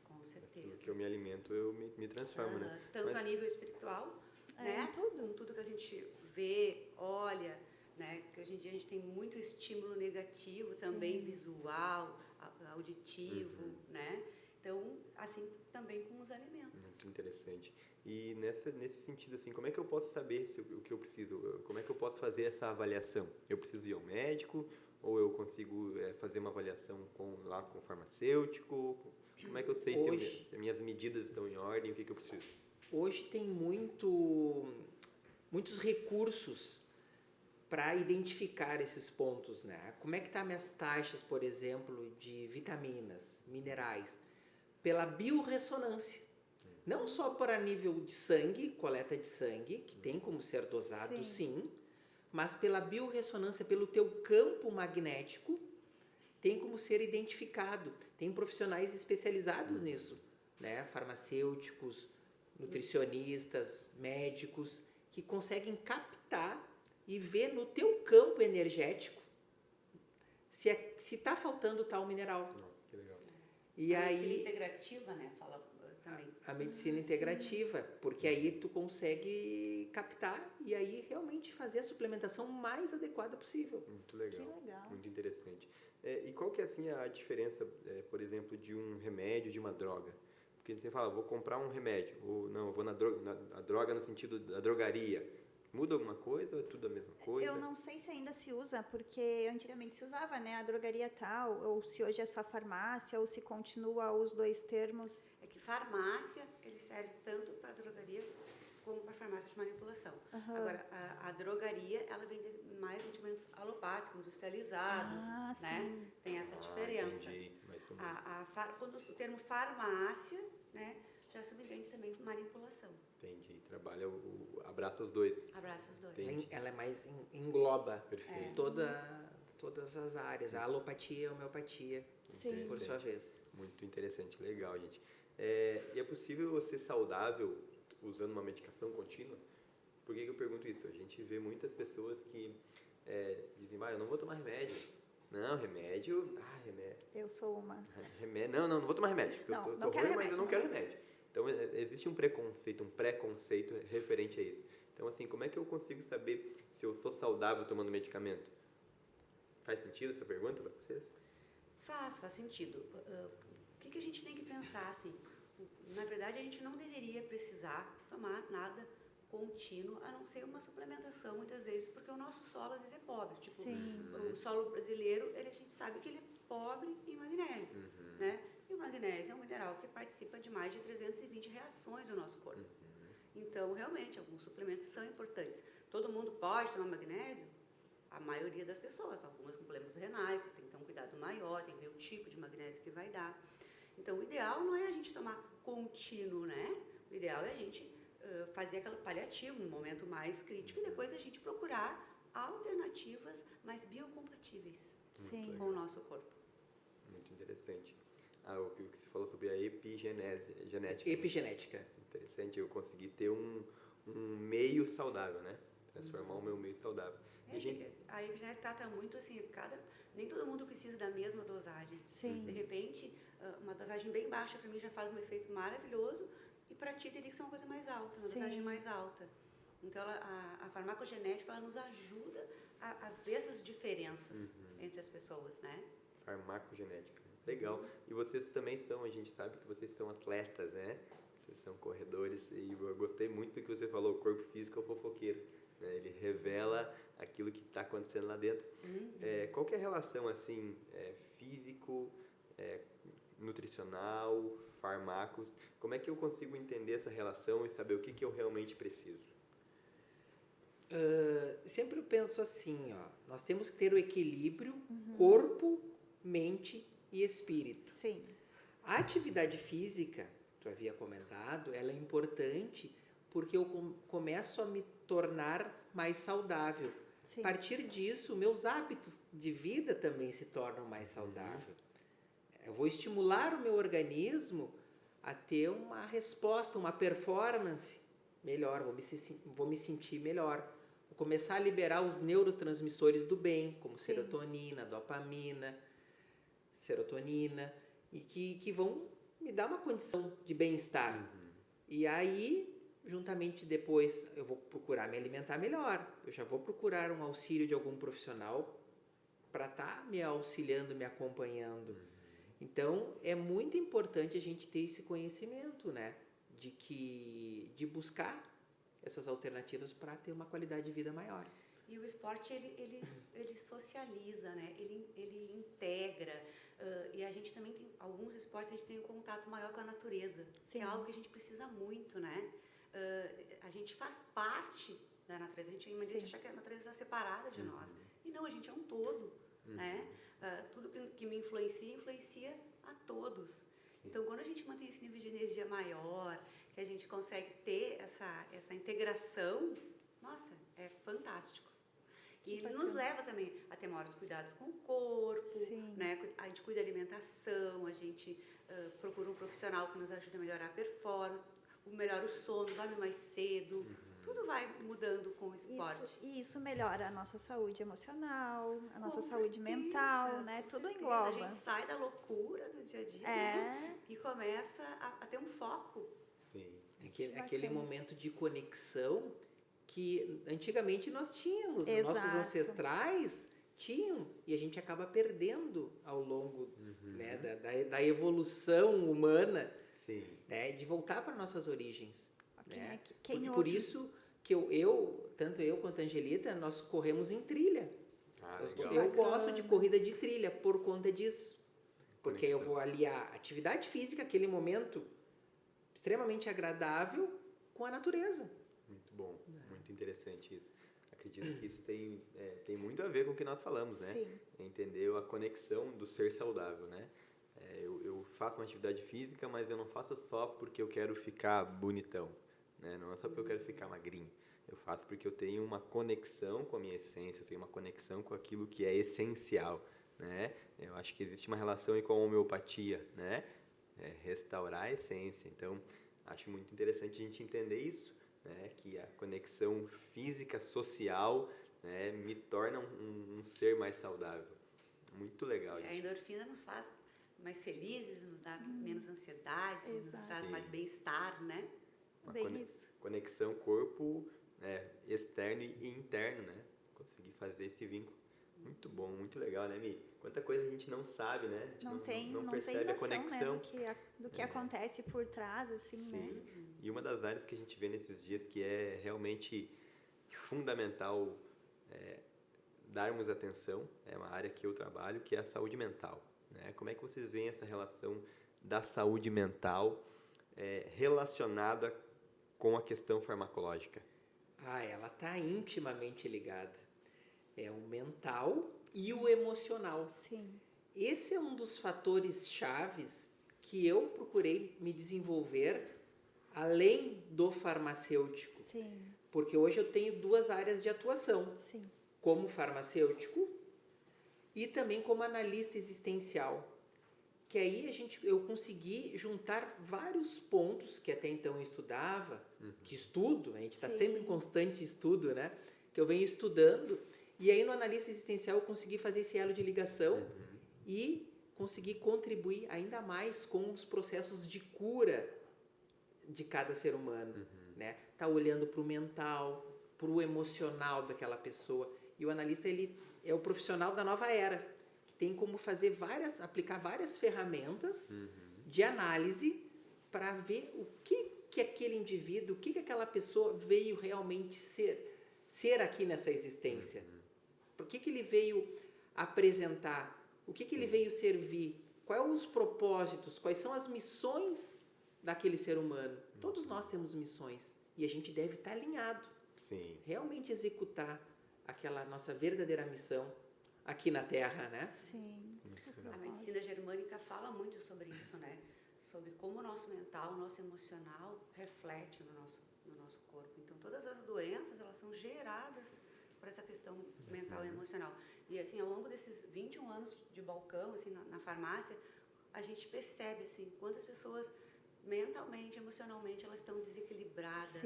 Com certeza. Aquilo que eu me alimento, eu me transformo, né? Tanto Mas- a nível espiritual, né? Em tudo. Com tudo que a gente vê, olha, né? Que hoje em dia a gente tem muito estímulo negativo também, visual, auditivo, né? Então, assim também com os alimentos. Muito interessante. E nesse sentido, assim, como é que eu posso saber o que eu preciso? Como é que eu posso fazer essa avaliação? Eu preciso ir ao médico? Ou eu consigo fazer uma avaliação com o farmacêutico? Como é que eu sei Hoje- se minhas medidas estão em ordem? O que eu preciso? hoje tem muitos recursos para identificar esses pontos, né? Como é que tá minhas taxas, por exemplo, de vitaminas, minerais? Pela biorressonância. Não só para nível de sangue, coleta de sangue, que tem como ser dosado, sim, mas pela biorressonância, pelo teu campo magnético, tem como ser identificado. Tem profissionais especializados nisso, né? Farmacêuticos, nutricionistas, médicos, que conseguem captar e ver no teu campo energético se está faltando tal mineral. Nossa, que legal. E a aí medicina integrativa, né? Fala também. a medicina integrativa, porque aí tu consegue captar e aí realmente fazer a suplementação mais adequada possível. Muito legal. Que legal. Muito interessante. E qual que é assim a diferença, por exemplo, de um remédio, de uma droga? Porque você fala, vou comprar um remédio, ou não, vou na droga no sentido da drogaria. Muda alguma coisa ou é tudo a mesma coisa? Eu não sei se ainda se usa, porque antigamente se usava, né? A drogaria tal, ou se hoje é só farmácia, ou se continua os dois termos. É que farmácia, ele serve tanto para drogaria como para farmácia de manipulação. Agora, a drogaria, ela vende mais medicamentos alopáticos, industrializados, né? Tem essa diferença. Entendi. Quando o termo farmácia, né, já subentende também manipulação. Entendi. Trabalha, abraça os dois. Abraça os dois. Entendi. Ela é mais engloba Perfeito. todas as áreas, a alopatia e a homeopatia, Sim. por sua vez. Muito interessante, legal, gente. E é possível ser saudável usando uma medicação contínua? Por que eu pergunto isso? A gente vê muitas pessoas que dizem, eu não vou tomar remédio. Não, remédio... remédio. Eu sou uma. Remédio, não vou tomar remédio. Porque Não, eu não tô quero ruim, mas remédio, eu não quero mas- remédio. Então, existe um preconceito referente a isso. Então, assim, como é que eu consigo saber se eu sou saudável tomando medicamento? Faz sentido essa pergunta para vocês? Faz sentido. O que a gente tem que pensar, assim? Na verdade, a gente não deveria precisar tomar nada contínuo, a não ser uma suplementação, muitas vezes, porque o nosso solo, às vezes, é pobre. Tipo, Sim. o solo brasileiro, a gente sabe que ele é pobre em magnésio, né? E o magnésio é um mineral que participa de mais de 320 reações no nosso corpo. Então, realmente, alguns suplementos são importantes. Todo mundo pode tomar magnésio? A maioria das pessoas, algumas com problemas renais, você tem que ter um cuidado maior, tem que ver o tipo de magnésio que vai dar. Então, o ideal não é a gente tomar contínuo, né? O ideal é a gente fazer aquele paliativo no momento mais crítico e depois a gente procurar alternativas mais biocompatíveis Sim. com o nosso corpo. Muito interessante. O que você falou sobre a genética. Epigenética. Interessante, eu consegui ter um meio saudável, né? Transformar o meu meio saudável. E A epigenética trata muito assim, nem todo mundo precisa da mesma dosagem. Sim. De repente, uma dosagem bem baixa para mim já faz um efeito maravilhoso e para ti teria que ser uma coisa mais alta, uma Sim. dosagem mais alta. Então, a farmacogenética ela nos ajuda a ver essas diferenças entre as pessoas, né? Farmacogenética. Legal. E vocês também são, a gente sabe que vocês são atletas, né? Vocês são corredores e eu gostei muito do que você falou, o corpo físico é o fofoqueiro. Né? Ele revela aquilo que está acontecendo lá dentro. Qual que é a relação, assim, físico, nutricional, farmaco? Como é que eu consigo entender essa relação e saber o que eu realmente preciso? Sempre eu penso assim, nós temos que ter o equilíbrio corpo, mente e espírito. Sim. A atividade física, tu havia comentado, ela é importante porque eu começo a me tornar mais saudável. Sim. A partir disso, meus hábitos de vida também se tornam mais saudáveis. Eu vou estimular o meu organismo a ter uma resposta, uma performance melhor, vou me sentir melhor. Vou começar a liberar os neurotransmissores do bem, como Sim. serotonina, dopamina, e que vão me dar uma condição de bem-estar. E aí, juntamente depois, eu vou procurar me alimentar melhor. Eu já vou procurar um auxílio de algum profissional para estar me auxiliando, me acompanhando. Então, é muito importante a gente ter esse conhecimento, né? De buscar essas alternativas para ter uma qualidade de vida maior. E o esporte, ele socializa, né? Ele integra. E a gente também tem, alguns esportes, a gente tem um contato maior com a natureza. Sim. Que é algo que a gente precisa muito, né? A gente faz parte da natureza. A gente Sim. acha que a natureza está separada de nós. E não, a gente é um todo, né? Tudo que me influencia a todos. Então, quando a gente mantém esse nível de energia maior, que a gente consegue ter essa integração, nossa, é fantástico. E ele nos leva também a ter maiores cuidados com o corpo, né? A gente cuida da alimentação, a gente procura um profissional que nos ajude a melhorar a performance, melhora o sono, dorme mais cedo. Tudo vai mudando com o esporte. Isso melhora a nossa saúde emocional, a nossa Com saúde certeza, mental, né? com Tudo certeza. engloba. A gente sai da loucura do dia a dia, né? E começa a ter um foco. Sim. Aquele momento de conexão que antigamente nós tínhamos, Exato. nossos ancestrais tinham, e a gente acaba perdendo ao longo né, da evolução humana, né, de voltar para nossas origens. Né? Por isso que tanto eu quanto a Angelita, nós corremos em trilha. Eu gosto de corrida de trilha por conta disso. Porque eu vou aliar atividade física, aquele momento extremamente agradável, com a natureza. Muito bom, muito interessante isso. Acredito que isso tem muito a ver com o que nós falamos, né? Sim. Entender a conexão do ser saudável, né? Eu faço uma atividade física, mas eu não faço só porque eu quero ficar bonitão, né? Não é só porque eu quero ficar magrinho. Eu faço porque eu tenho uma conexão com a minha essência, eu tenho uma conexão com aquilo que é essencial, né? Eu acho que existe uma relação aí com a homeopatia, né? Restaurar a essência. Então, acho muito interessante a gente entender isso, né? Que a conexão física, social, né? Me torna um ser mais saudável. Muito legal. A endorfina nos faz mais felizes, nos dá menos ansiedade, nos traz mais bem-estar, né? Conexão corpo externo e interno, né? Conseguir fazer esse vínculo. Muito bom, muito legal, né, Mi? Quanta coisa a gente não sabe, né? A gente não percebe tem a conexão. Né, do que acontece por trás, assim, Sim. né? E uma das áreas que a gente vê nesses dias que é realmente fundamental darmos atenção, é uma área que eu trabalho, que é a saúde mental. Né? Como é que vocês veem essa relação da saúde mental relacionada com a questão farmacológica? Ela está intimamente ligada. É o mental e o emocional. Sim. Esse é um dos fatores chaves que eu procurei me desenvolver além do farmacêutico. Sim. Porque hoje eu tenho 2 áreas de atuação. Sim. Como farmacêutico e também como analista existencial. Que aí eu consegui juntar vários pontos que até então eu estudava, que estudo, a gente está sempre em constante estudo, né? Que eu venho estudando, e aí no analista existencial eu consegui fazer esse elo de ligação e consegui contribuir ainda mais com os processos de cura de cada ser humano, né? Tá olhando para o mental, para o emocional daquela pessoa, e o analista ele é o profissional da nova era, que tem como aplicar várias ferramentas de análise para ver o que aquele indivíduo, o que aquela pessoa veio realmente ser aqui nessa existência. Por que ele veio apresentar? O que ele veio servir? Quais são os propósitos? Quais são as missões daquele ser humano? Todos nós temos missões e a gente deve estar alinhado. Sim. Realmente executar aquela nossa verdadeira missão aqui na Terra, né? Sim. A medicina germânica fala muito sobre isso, né? Sobre como o nosso mental, o nosso emocional reflete no nosso corpo. Então, todas as doenças, elas são geradas por essa questão mental e emocional. E, assim, ao longo desses 21 anos de balcão, assim, na farmácia, a gente percebe, assim, quantas pessoas mentalmente, emocionalmente, elas estão desequilibradas,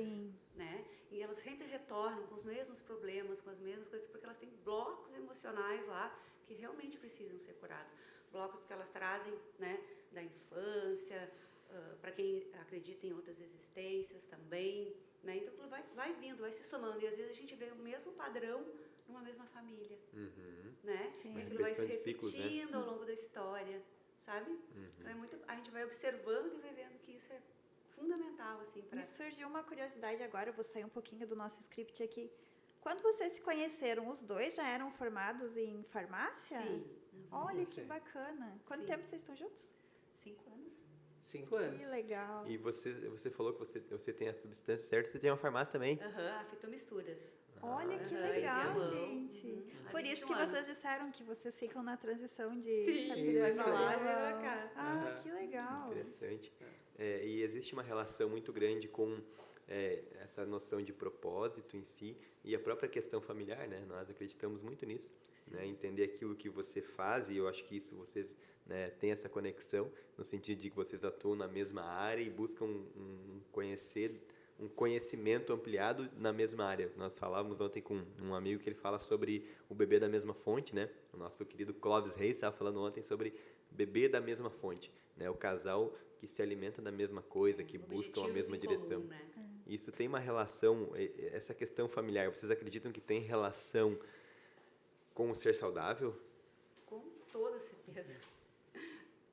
né? E elas sempre retornam com os mesmos problemas, com as mesmas coisas, porque elas têm blocos emocionais lá que realmente precisam ser curados. Blocos que elas trazem, né, da infância, para quem acredita em outras existências também, né? Então, aquilo vai vindo, vai se somando. E, às vezes, a gente vê o mesmo padrão numa mesma família, né? Sim. E aquilo vai se repetindo Ciclos, né? ao longo da história, sabe? Então, a gente vai observando e vai vendo que isso é fundamental, assim, para... Me surgiu uma curiosidade agora, eu vou sair um pouquinho do nosso script aqui. Quando vocês se conheceram, os dois já eram formados em farmácia? Sim. Olha que bacana. Quanto tempo vocês estão juntos? 5 anos. 5 anos. Que legal. E você falou que você tem a substância certa, você tem uma farmácia também. Aham, a Fitomisturas. Olha que Aham, legal, Viamão. gente. Há Por isso 21 que vocês anos. disseram que vocês ficam na transição de Sim, Sapiranga vai pra lá e Viamão. vai pra cá. Ah, Aham. que legal. Interessante. E existe uma relação muito grande com essa noção de propósito em si e a própria questão familiar, né? Nós acreditamos muito nisso, né? Entender aquilo que você faz, e eu acho que isso vocês, né, têm essa conexão no sentido de que vocês atuam na mesma área e buscam um conhecimento ampliado na mesma área. Nós falávamos ontem com um amigo que ele fala sobre o beber da mesma fonte, né? O nosso querido Clóvis Reis estava falando ontem sobre beber da mesma fonte, né? O casal que se alimenta da mesma coisa, que buscam a Objetivos mesma em direção. comum, né? Isso tem uma relação, essa questão familiar, vocês acreditam que tem relação com o ser saudável? Com toda certeza.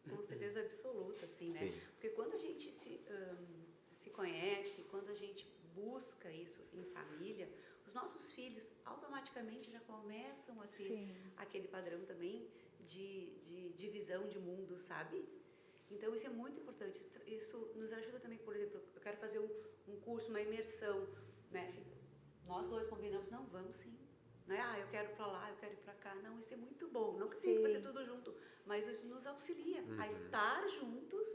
Com certeza absoluta, assim, né? Sim. Porque quando a gente se conhece, quando a gente busca isso em família, os nossos filhos automaticamente já começam a ter Sim. aquele padrão também de visão de mundo, sabe? Então, isso é muito importante. Isso nos ajuda também, por exemplo, eu quero fazer um curso, uma imersão, né? Nós dois combinamos, não, vamos sim. Né? Eu quero ir para lá, eu quero ir para cá. Não, isso é muito bom. Não que tem que fazer tudo junto, mas isso nos auxilia a estar juntos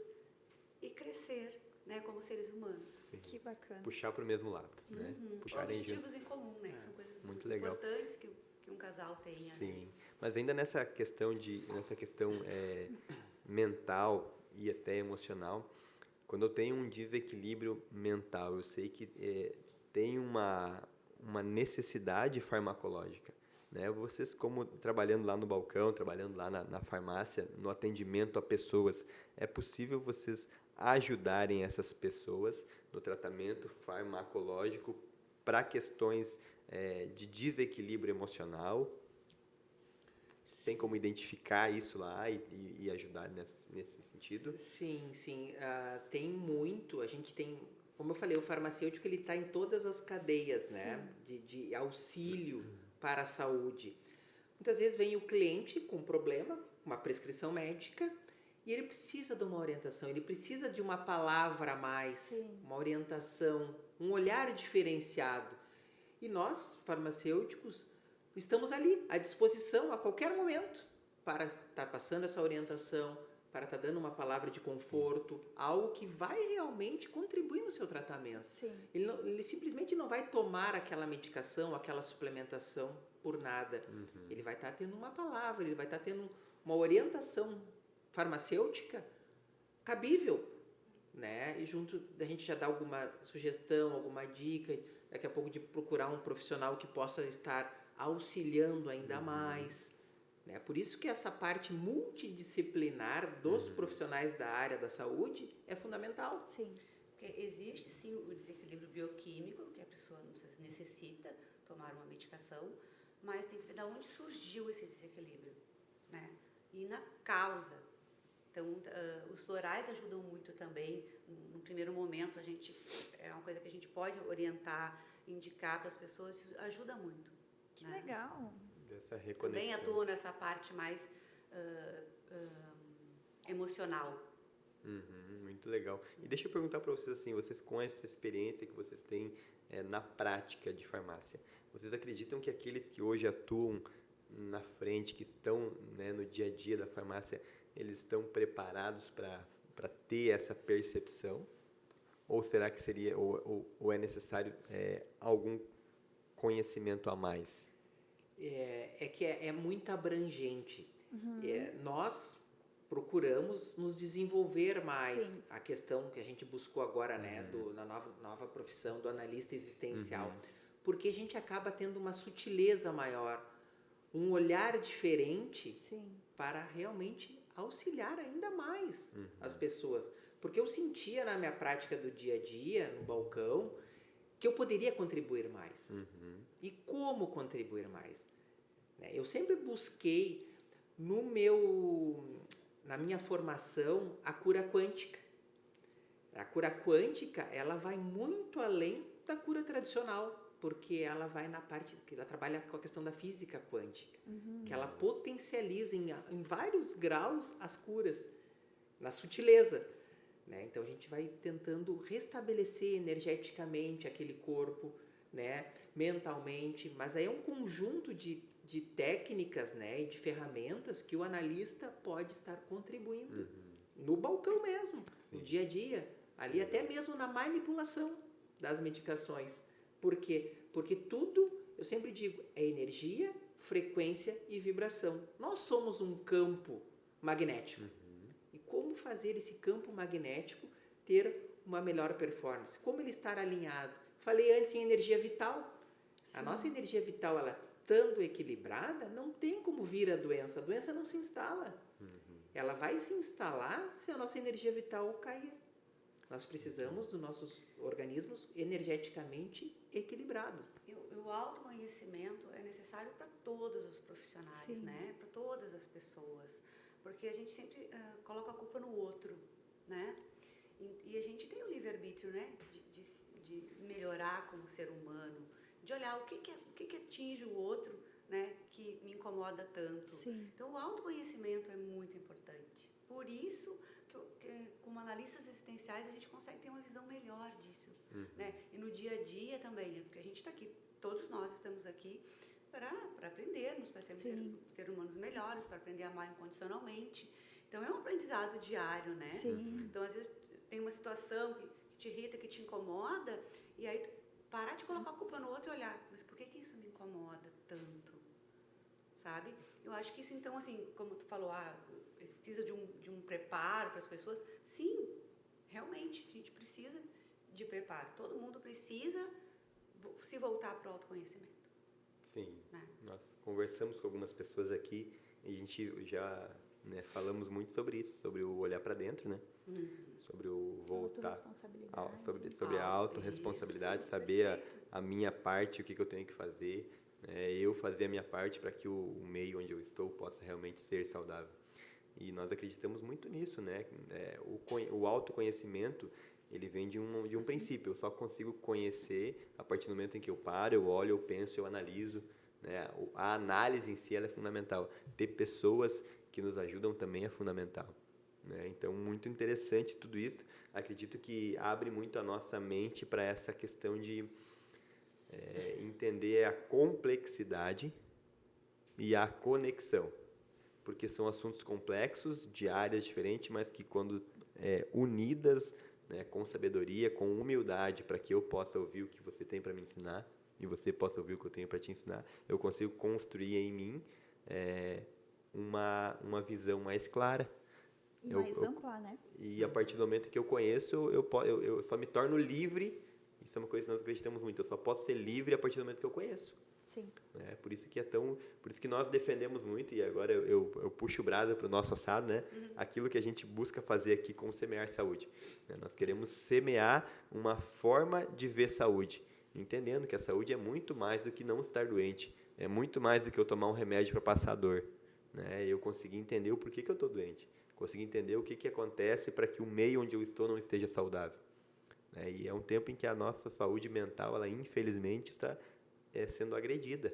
e crescer, né, como seres humanos. Sim. Que bacana. Puxar para o mesmo lado, né? Puxarem juntos. Objetivos em comum, né? Que são coisas Muito legal. importantes que um casal tenha. Sim, Né? mas ainda nessa questão mental e até emocional, quando eu tenho um desequilíbrio mental, eu sei que tem uma necessidade farmacológica, né? Vocês, como trabalhando lá no balcão, trabalhando lá na farmácia, no atendimento a pessoas, é possível vocês ajudarem essas pessoas no tratamento farmacológico para questões de desequilíbrio emocional? Tem como identificar isso lá e ajudar nesse sentido? Sim, sim. Tem muito. A gente tem, como eu falei, o farmacêutico ele está em todas as cadeias, né? De auxílio para a saúde. Muitas vezes vem o cliente com um problema, uma prescrição médica, e ele precisa de uma orientação, ele precisa de uma palavra a mais, uma orientação, um olhar diferenciado. E nós, farmacêuticos, estamos ali, à disposição, a qualquer momento, para estar passando essa orientação, para estar dando uma palavra de conforto, algo que vai realmente contribuir no seu tratamento. Sim. Ele simplesmente não vai tomar aquela medicação, aquela suplementação por nada. Ele vai estar tendo uma palavra, ele vai estar tendo uma orientação farmacêutica cabível, né? E junto da gente já dá alguma sugestão, alguma dica, daqui a pouco de procurar um profissional que possa estar auxiliando ainda mais, né? Por isso que essa parte multidisciplinar dos profissionais da área da saúde é fundamental. Sim. Porque existe sim o desequilíbrio bioquímico, que a pessoa necessita tomar uma medicação, mas tem que ver de onde surgiu esse desequilíbrio, né? E na causa. Então, os florais ajudam muito também. No primeiro momento, é uma coisa que a gente pode orientar, indicar para as pessoas, isso ajuda muito. Que né? legal. Dessa reconexão. Também atuo nessa parte mais emocional. Muito legal. E deixa eu perguntar para vocês assim, vocês com essa experiência que vocês têm na prática de farmácia, vocês acreditam que aqueles que hoje atuam na frente, que estão, né, no dia a dia da farmácia, eles estão preparados para ter essa percepção? Ou será que seria, ou é necessário algum conhecimento a mais? Que é muito abrangente. Nós procuramos nos desenvolver mais. Sim. A questão que a gente buscou agora, né, na nova profissão do analista existencial, porque a gente acaba tendo uma sutileza maior, um olhar diferente. Sim. Para realmente auxiliar ainda mais as pessoas. Porque eu sentia na minha prática do dia a dia, no balcão, que eu poderia contribuir mais. E como contribuir mais? Eu sempre busquei, na minha formação, a cura quântica. A cura quântica, ela vai muito além da cura tradicional, porque ela vai na parte, que ela trabalha com a questão da física quântica, que ela potencializa em vários graus as curas, na sutileza. né? Então a gente vai tentando restabelecer energeticamente aquele corpo, né? Mentalmente, mas aí é um conjunto de técnicas, né? E de ferramentas que o analista pode estar contribuindo no balcão mesmo, Sim. no dia a dia, ali até mesmo na manipulação das medicações. Por quê? Porque tudo, eu sempre digo, é energia, frequência e vibração. Nós somos um campo magnético. E como fazer esse campo magnético ter uma melhor performance? Como ele estar alinhado? Falei antes em energia vital. Sim. A nossa energia vital, ela estando equilibrada, não tem como vir a doença. A doença não se instala. Ela vai se instalar se a nossa energia vital cair. Nós precisamos dos nossos organismos energeticamente equilibrados. E o autoconhecimento é necessário para todos os profissionais, Sim. né? Para todas as pessoas. Porque a gente sempre coloca a culpa no outro, né? E a gente tem o livre-arbítrio, né? De melhorar como ser humano, de olhar o que atinge o outro, né? Que me incomoda tanto. Sim. Então, o autoconhecimento é muito importante. Por isso, como analistas existenciais, a gente consegue ter uma visão melhor disso, né? E no dia a dia também, né? Porque a gente está aqui, todos nós estamos aqui para aprendermos, para sermos ser humanos melhores, para aprender a amar incondicionalmente. Então, é um aprendizado diário, né? Sim. Então, às vezes, tem uma situação que te irrita, que te incomoda, e aí tu parar de colocar a culpa no outro e olhar, mas por que isso me incomoda tanto? Sabe? Eu acho que isso, então, assim, como tu falou, precisa de um preparo para as pessoas. Sim, realmente, a gente precisa de preparo. Todo mundo precisa se voltar para o autoconhecimento. Sim, nós conversamos com algumas pessoas aqui e a gente já falamos muito sobre isso, sobre o olhar para dentro, né? Sobre o voltar, sobre a autorresponsabilidade, saber a minha parte, o que eu tenho que fazer, eu fazer a minha parte para que o meio onde eu estou possa realmente ser saudável. E nós acreditamos muito nisso, né? O autoconhecimento, ele vem de um princípio. Eu só consigo conhecer a partir do momento em que eu paro, eu olho, eu penso, eu analiso, né? A análise em si ela é fundamental. Ter pessoas que nos ajudam também é fundamental, né? Então, muito interessante tudo isso. Acredito que abre muito a nossa mente para essa questão de entender a complexidade e a conexão. Porque são assuntos complexos, de áreas diferentes, mas que quando unidas, né, com sabedoria, com humildade, para que eu possa ouvir o que você tem para me ensinar e você possa ouvir o que eu tenho para te ensinar, eu consigo construir em mim uma visão mais clara. Mais ampla, né? E a partir do momento que eu conheço, eu só me torno livre. Isso é uma coisa que nós acreditamos muito. Eu só posso ser livre a partir do momento que eu conheço. Sim. Por isso que nós defendemos muito, e agora eu puxo o brasa para o nosso assado, né? Aquilo que a gente busca fazer aqui com Semear Saúde. Nós queremos semear uma forma de ver saúde, entendendo que a saúde é muito mais do que não estar doente, é muito mais do que eu tomar um remédio para passar dor, né? Eu consegui entender o porquê que eu estou doente, consegui entender o que acontece para que o meio onde eu estou não esteja saudável, né? E é um tempo em que a nossa saúde mental, ela infelizmente está sendo agredida,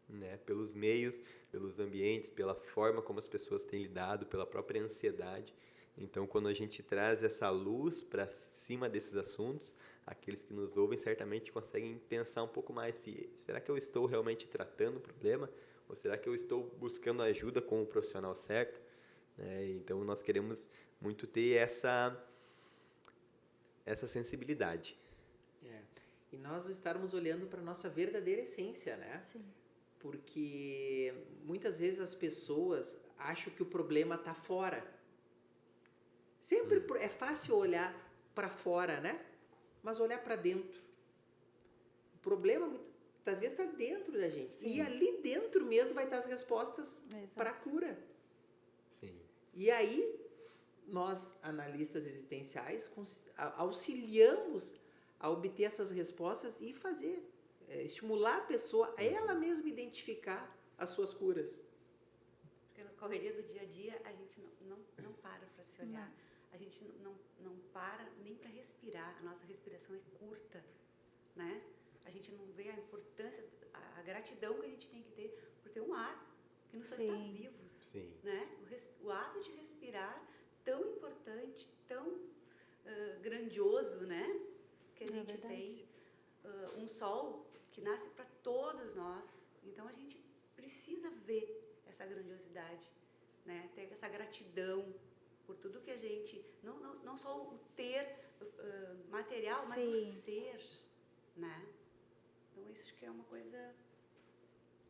né? Pelos meios, pelos ambientes, pela forma como as pessoas têm lidado, pela própria ansiedade. Então, quando a gente traz essa luz para cima desses assuntos, aqueles que nos ouvem certamente conseguem pensar um pouco mais será que eu estou realmente tratando o problema? Ou será que eu estou buscando ajuda com o profissional certo? Então, nós queremos muito ter essa sensibilidade. E nós estarmos olhando para a nossa verdadeira essência, né? Sim. Porque muitas vezes as pessoas acham que o problema está fora. Sempre é fácil olhar para fora, né? Mas olhar para dentro. O problema muitas vezes está dentro da gente. Sim. E ali dentro mesmo vai estar as respostas para a cura. Sim. E aí, nós, analistas existenciais, auxiliamos a obter essas respostas e fazer, estimular a pessoa a ela mesma identificar as suas curas. Porque na correria do dia a dia, a gente não para se olhar. Não. A gente não para nem para respirar. A nossa respiração é curta, né? A gente não vê a importância, a gratidão que a gente tem que ter por ter um ar que nos faz estar vivos. Sim. Né? O ato de respirar, tão importante, tão grandioso, né? Que a gente verdade. tem um sol que nasce para todos nós. Então a gente precisa ver essa grandiosidade, né? Ter essa gratidão por tudo que a gente, não só o ter material, mas o Sim. ser, né? Então isso acho que é uma coisa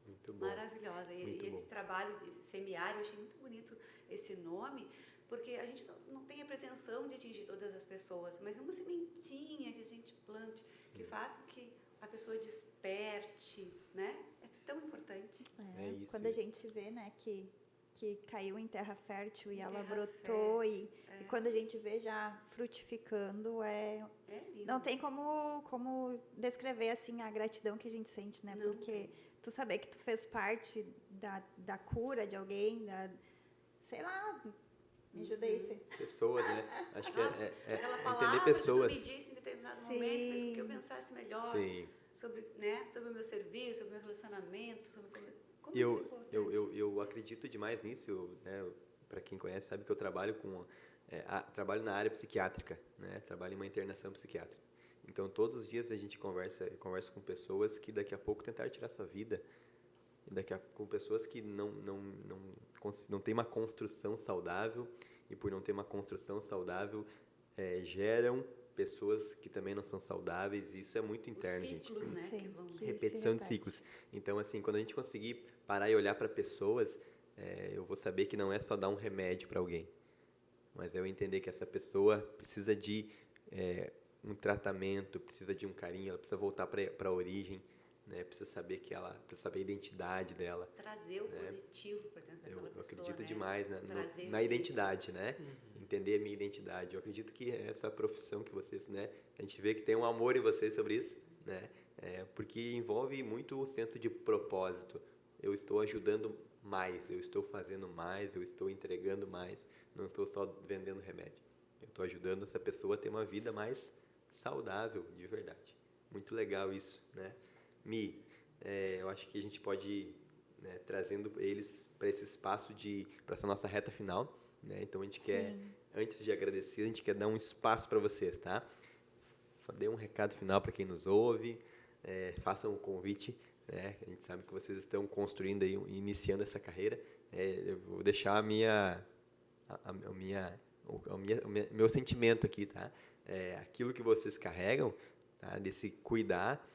Muito bom. maravilhosa. Muito E bom. esse trabalho de semiário, eu achei muito bonito esse nome, porque a gente não tem a pretensão de atingir todas as pessoas, mas uma sementinha que a gente plante, que faça com que a pessoa desperte, né? É tão importante. É isso. Quando a gente vê, né, que caiu em terra fértil e Em ela terra brotou fértil, e quando a gente vê já frutificando, É lindo. não tem como descrever, assim, a gratidão que a gente sente, né? Não Porque tu saber que tu fez parte da cura de alguém, sei lá, me ajuda aí, Fê. Pessoas, né? Acho que Aquela é palavra entender que pessoas. tu me disse em determinado Sim. momento fez com que eu pensasse melhor Sim. sobre o meu serviço, sobre o meu relacionamento, sobre como isso é Eu importante. acredito demais nisso, né? Para quem conhece sabe que eu trabalho trabalho na área psiquiátrica, né? Trabalho em uma internação psiquiátrica. Então todos os dias a gente eu converso com pessoas que daqui a pouco tentaram tirar sua vida, e com pessoas que não tem uma construção saudável, e por não ter uma construção saudável geram pessoas que também não são saudáveis, e isso é muito interno, Os gente. ciclos, né, Sim, que vão... que Repetição se de repete. ciclos. Então, assim, quando a gente conseguir parar e olhar para pessoas, eu vou saber que não é só dar um remédio para alguém, mas é eu entender que essa pessoa precisa de um tratamento, precisa de um carinho, ela precisa voltar para a origem, né? Precisa saber a identidade dela. Trazer o né? positivo para dentro daquela Eu pessoa, acredito né? demais Trazer na essência. identidade, né? Entender a minha identidade. Eu acredito que essa profissão que vocês, né? A gente vê que tem um amor em vocês sobre isso, né? Porque envolve muito o senso de propósito. Eu estou ajudando mais, eu estou fazendo mais, eu estou entregando mais, não estou só vendendo remédio. Eu estou ajudando essa pessoa a ter uma vida mais saudável, de verdade. Muito legal isso, né? Mi, eu acho que a gente pode ir, né, trazendo eles para esse espaço para essa nossa reta final, né? Então a gente quer, antes de agradecer, a gente quer dar um espaço para vocês, tá? Dê um recado final para quem nos ouve, façam um convite, né? A gente sabe que vocês estão construindo aí, iniciando essa carreira. Eu vou deixar o meu sentimento aqui, tá? Aquilo que vocês carregam, tá? Desse cuidar,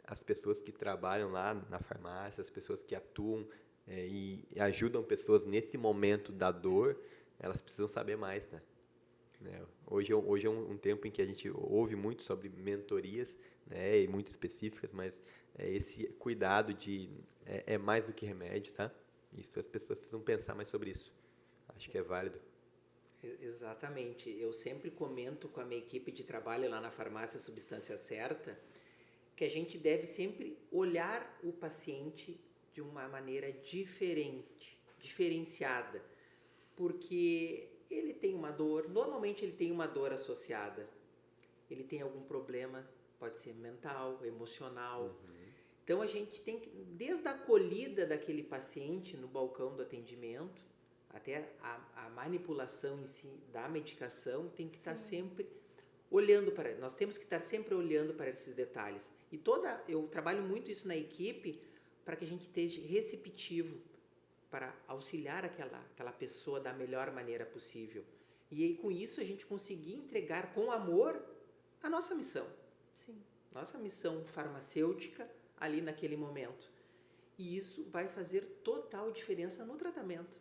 as pessoas que trabalham lá na farmácia, as pessoas que atuam e ajudam pessoas nesse momento da dor, elas precisam saber mais, né? Hoje é um tempo em que a gente ouve muito sobre mentorias, né, e muito específicas, mas esse cuidado é mais do que remédio, tá? Isso, as pessoas precisam pensar mais sobre isso. Acho que é válido. Exatamente. Eu sempre comento com a minha equipe de trabalho lá na farmácia Substância Certa que a gente deve sempre olhar o paciente de uma maneira diferenciada, porque ele tem uma dor, normalmente ele tem uma dor associada, ele tem algum problema, pode ser mental, emocional. Então a gente tem que, desde a acolhida daquele paciente no balcão do atendimento, até a manipulação em si da medicação, tem que estar sempre olhando para, nós temos que estar sempre olhando para esses detalhes. E eu trabalho muito isso na equipe para que a gente esteja receptivo para auxiliar aquela pessoa da melhor maneira possível. E aí, com isso a gente conseguir entregar com amor a nossa missão. Sim. Nossa missão farmacêutica ali naquele momento. E isso vai fazer total diferença no tratamento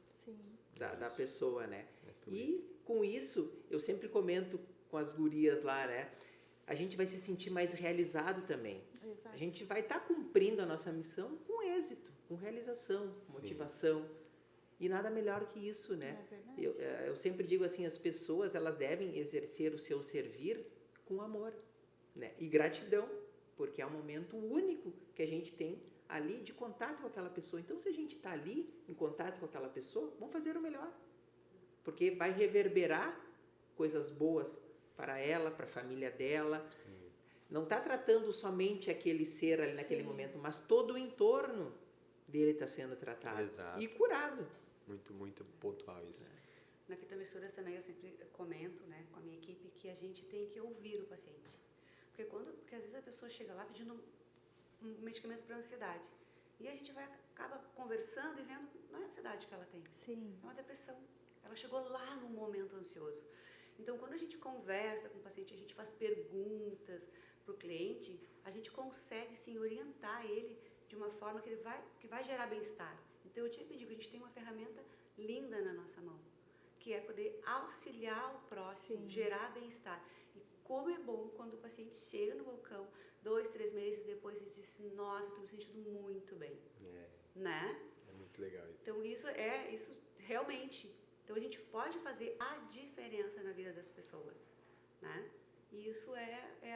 da pessoa, né? E com isso, eu sempre comento com as gurias lá, né? A gente vai se sentir mais realizado também. Exato. A gente vai estar cumprindo a nossa missão com êxito, com realização, motivação. E nada melhor que isso, né? É verdade. Eu sempre digo assim, as pessoas, elas devem exercer o seu servir com amor, né? E gratidão, porque é um momento único que a gente tem ali de contato com aquela pessoa. Então, se a gente está ali em contato com aquela pessoa, vamos fazer o melhor. Porque vai reverberar coisas boas para ela, para a família dela. Sim. Não está tratando somente aquele ser ali naquele momento, mas todo o entorno dele está sendo tratado. Exato. E curado. Muito, muito pontual isso. Na Fita Misturas também eu sempre comento, né, com a minha equipe, que a gente tem que ouvir o paciente. Porque às vezes a pessoa chega lá pedindo um medicamento para ansiedade. E a gente acaba conversando e vendo, não é a ansiedade que ela tem. Sim. É uma depressão. Ela chegou lá num momento ansioso. Então, quando a gente conversa com o paciente, a gente faz perguntas para o cliente, a gente consegue, sim, orientar ele de uma forma que vai gerar bem-estar. Então, eu sempre digo, a gente tem uma ferramenta linda na nossa mão, que é poder auxiliar o próximo, Sim. gerar bem-estar. E como é bom quando o paciente chega no balcão, 2, 3 meses depois, e diz, nossa, estou me sentindo muito bem. Né? É muito legal isso. Então, isso realmente... Então, a gente pode fazer a diferença na vida das pessoas, né? E isso é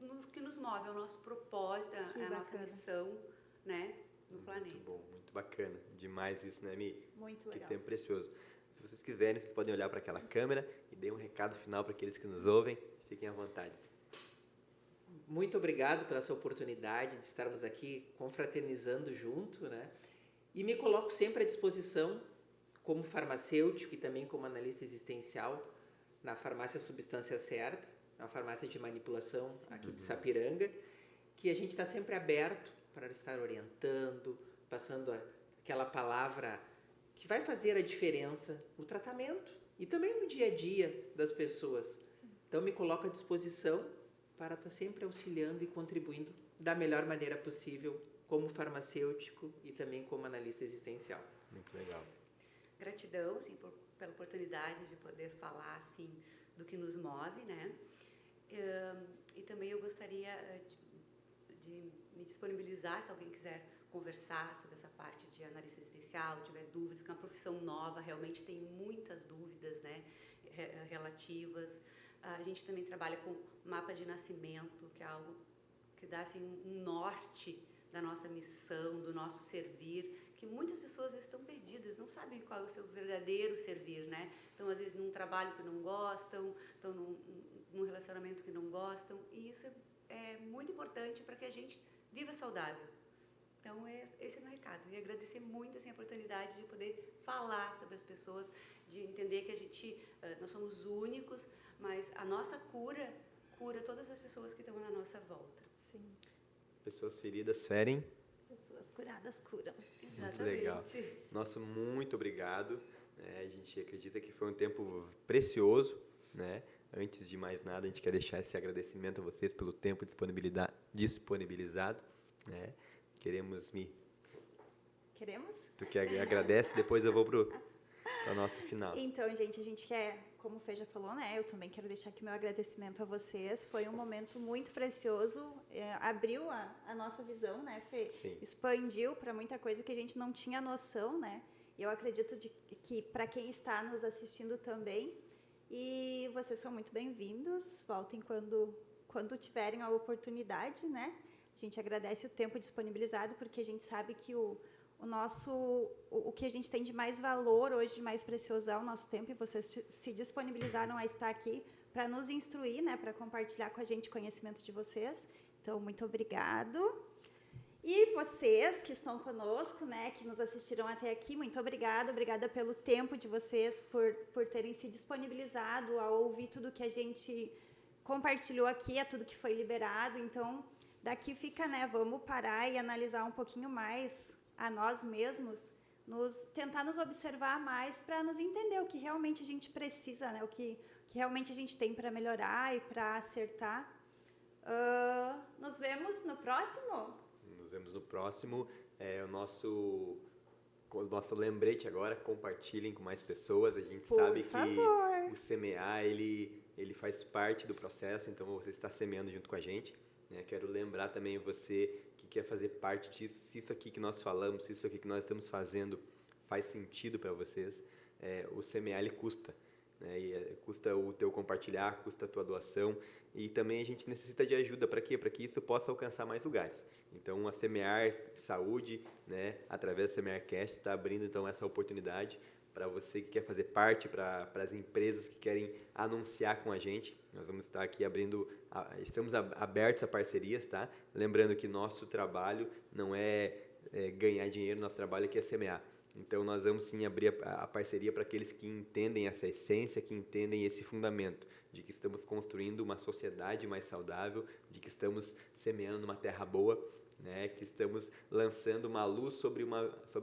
o que nos move, é o nosso propósito, é a nossa missão, né, no planeta. Muito bom, muito bacana. Demais isso, né, Mi? Muito Que legal. tempo precioso. Se vocês quiserem, vocês podem olhar para aquela câmera e dê um recado final para aqueles que nos ouvem. Fiquem à vontade. Muito obrigado pela sua oportunidade de estarmos aqui confraternizando junto, né? E me coloco sempre à disposição como farmacêutico e também como analista existencial na farmácia Substância Certa, uma farmácia de manipulação aqui de Sapiranga, que a gente está sempre aberto para estar orientando, passando aquela palavra que vai fazer a diferença no tratamento e também no dia a dia das pessoas. Então, me coloco à disposição para estar sempre auxiliando e contribuindo da melhor maneira possível como farmacêutico e também como analista existencial. Muito legal. Gratidão, assim, pela oportunidade de poder falar, assim, do que nos move, né? E também eu gostaria de me disponibilizar, se alguém quiser conversar sobre essa parte de analista existencial, tiver dúvidas, que é uma profissão nova, realmente tem muitas dúvidas, né, relativas. A gente também trabalha com mapa de nascimento, que é algo que dá, assim, um norte da nossa missão, do nosso servir, que muitas pessoas estão perdidas, não sabem qual é o seu verdadeiro servir, né? Então, às vezes, num trabalho que não gostam, estão num relacionamento que não gostam, e isso é muito importante para que a gente viva saudável. Então, esse é o meu recado. E agradecer muito, assim, a oportunidade de poder falar sobre as pessoas, de entender que nós somos únicos, mas a nossa cura todas as pessoas que estão na nossa volta. Sim. Pessoas feridas ferem. Pessoas curadas curam. Exatamente. Muito legal. Nosso muito obrigado. A gente acredita que foi um tempo precioso, né? Antes de mais nada, a gente quer deixar esse agradecimento a vocês pelo tempo disponibilizado, né? Queremos Queremos? Tu que agradece, depois eu vou para o nosso final. Então, gente, a gente quer, como o Fê já falou, né? Eu também quero deixar aqui meu agradecimento a vocês. Foi um momento muito precioso. Abriu a nossa visão, né, Fê? Sim. Expandiu para muita coisa que a gente não tinha noção, né? Eu acredito que para quem está nos assistindo também. E vocês são muito bem-vindos. Voltem quando tiverem a oportunidade, né? A gente agradece o tempo disponibilizado, porque a gente sabe que o que a gente tem de mais valor hoje, de mais precioso é o nosso tempo, e vocês se disponibilizaram a estar aqui para nos instruir, né, para compartilhar com a gente o conhecimento de vocês. Então, muito obrigado. E vocês que estão conosco, né, que nos assistiram até aqui, muito obrigada pelo tempo de vocês, por terem se disponibilizado a ouvir tudo que a gente compartilhou aqui, tudo que foi liberado. Então, daqui fica, né, vamos parar e analisar um pouquinho mais a nós mesmos, tentar nos observar mais para nos entender o que realmente a gente precisa, né, o que realmente a gente tem para melhorar e para acertar. Nos vemos no próximo? Nos vemos no próximo. O nosso lembrete agora, compartilhem com mais pessoas. A gente sabe que o semear, ele faz parte do processo, então você está semeando junto com a gente. Quero lembrar também você que quer fazer parte disso, se isso aqui que nós falamos, se isso aqui que nós estamos fazendo faz sentido para vocês, o semear ele custa. Custa o teu compartilhar, custa a tua doação, e também a gente necessita de ajuda para quê? Para que isso possa alcançar mais lugares. Então, a Semear Saúde, né, através do SemearCast, está abrindo então essa oportunidade para você que quer fazer parte, para as empresas que querem anunciar com a gente. Nós vamos estar aqui estamos abertos a parcerias, tá? Lembrando que nosso trabalho não é ganhar dinheiro, nosso trabalho aqui é semear. Então, nós vamos sim abrir a parceria para aqueles que entendem essa essência, que entendem esse fundamento, de que estamos construindo uma sociedade mais saudável, de que estamos semeando uma terra boa, né, que estamos lançando uma luz sobre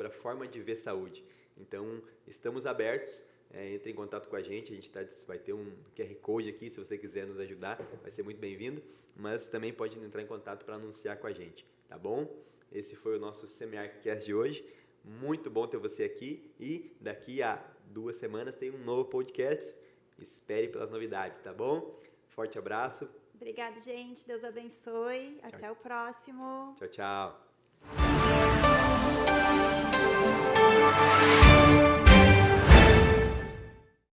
a forma de ver saúde. Então, estamos abertos, entre em contato com a gente vai ter um QR Code aqui, se você quiser nos ajudar, vai ser muito bem-vindo, mas também pode entrar em contato para anunciar com a gente, tá bom? Esse foi o nosso SemearCast de hoje. Muito bom ter você aqui e daqui a 2 semanas tem um novo podcast. Espere pelas novidades, tá bom? Forte abraço. Obrigada, gente. Deus abençoe. Até o próximo. Tchau, tchau.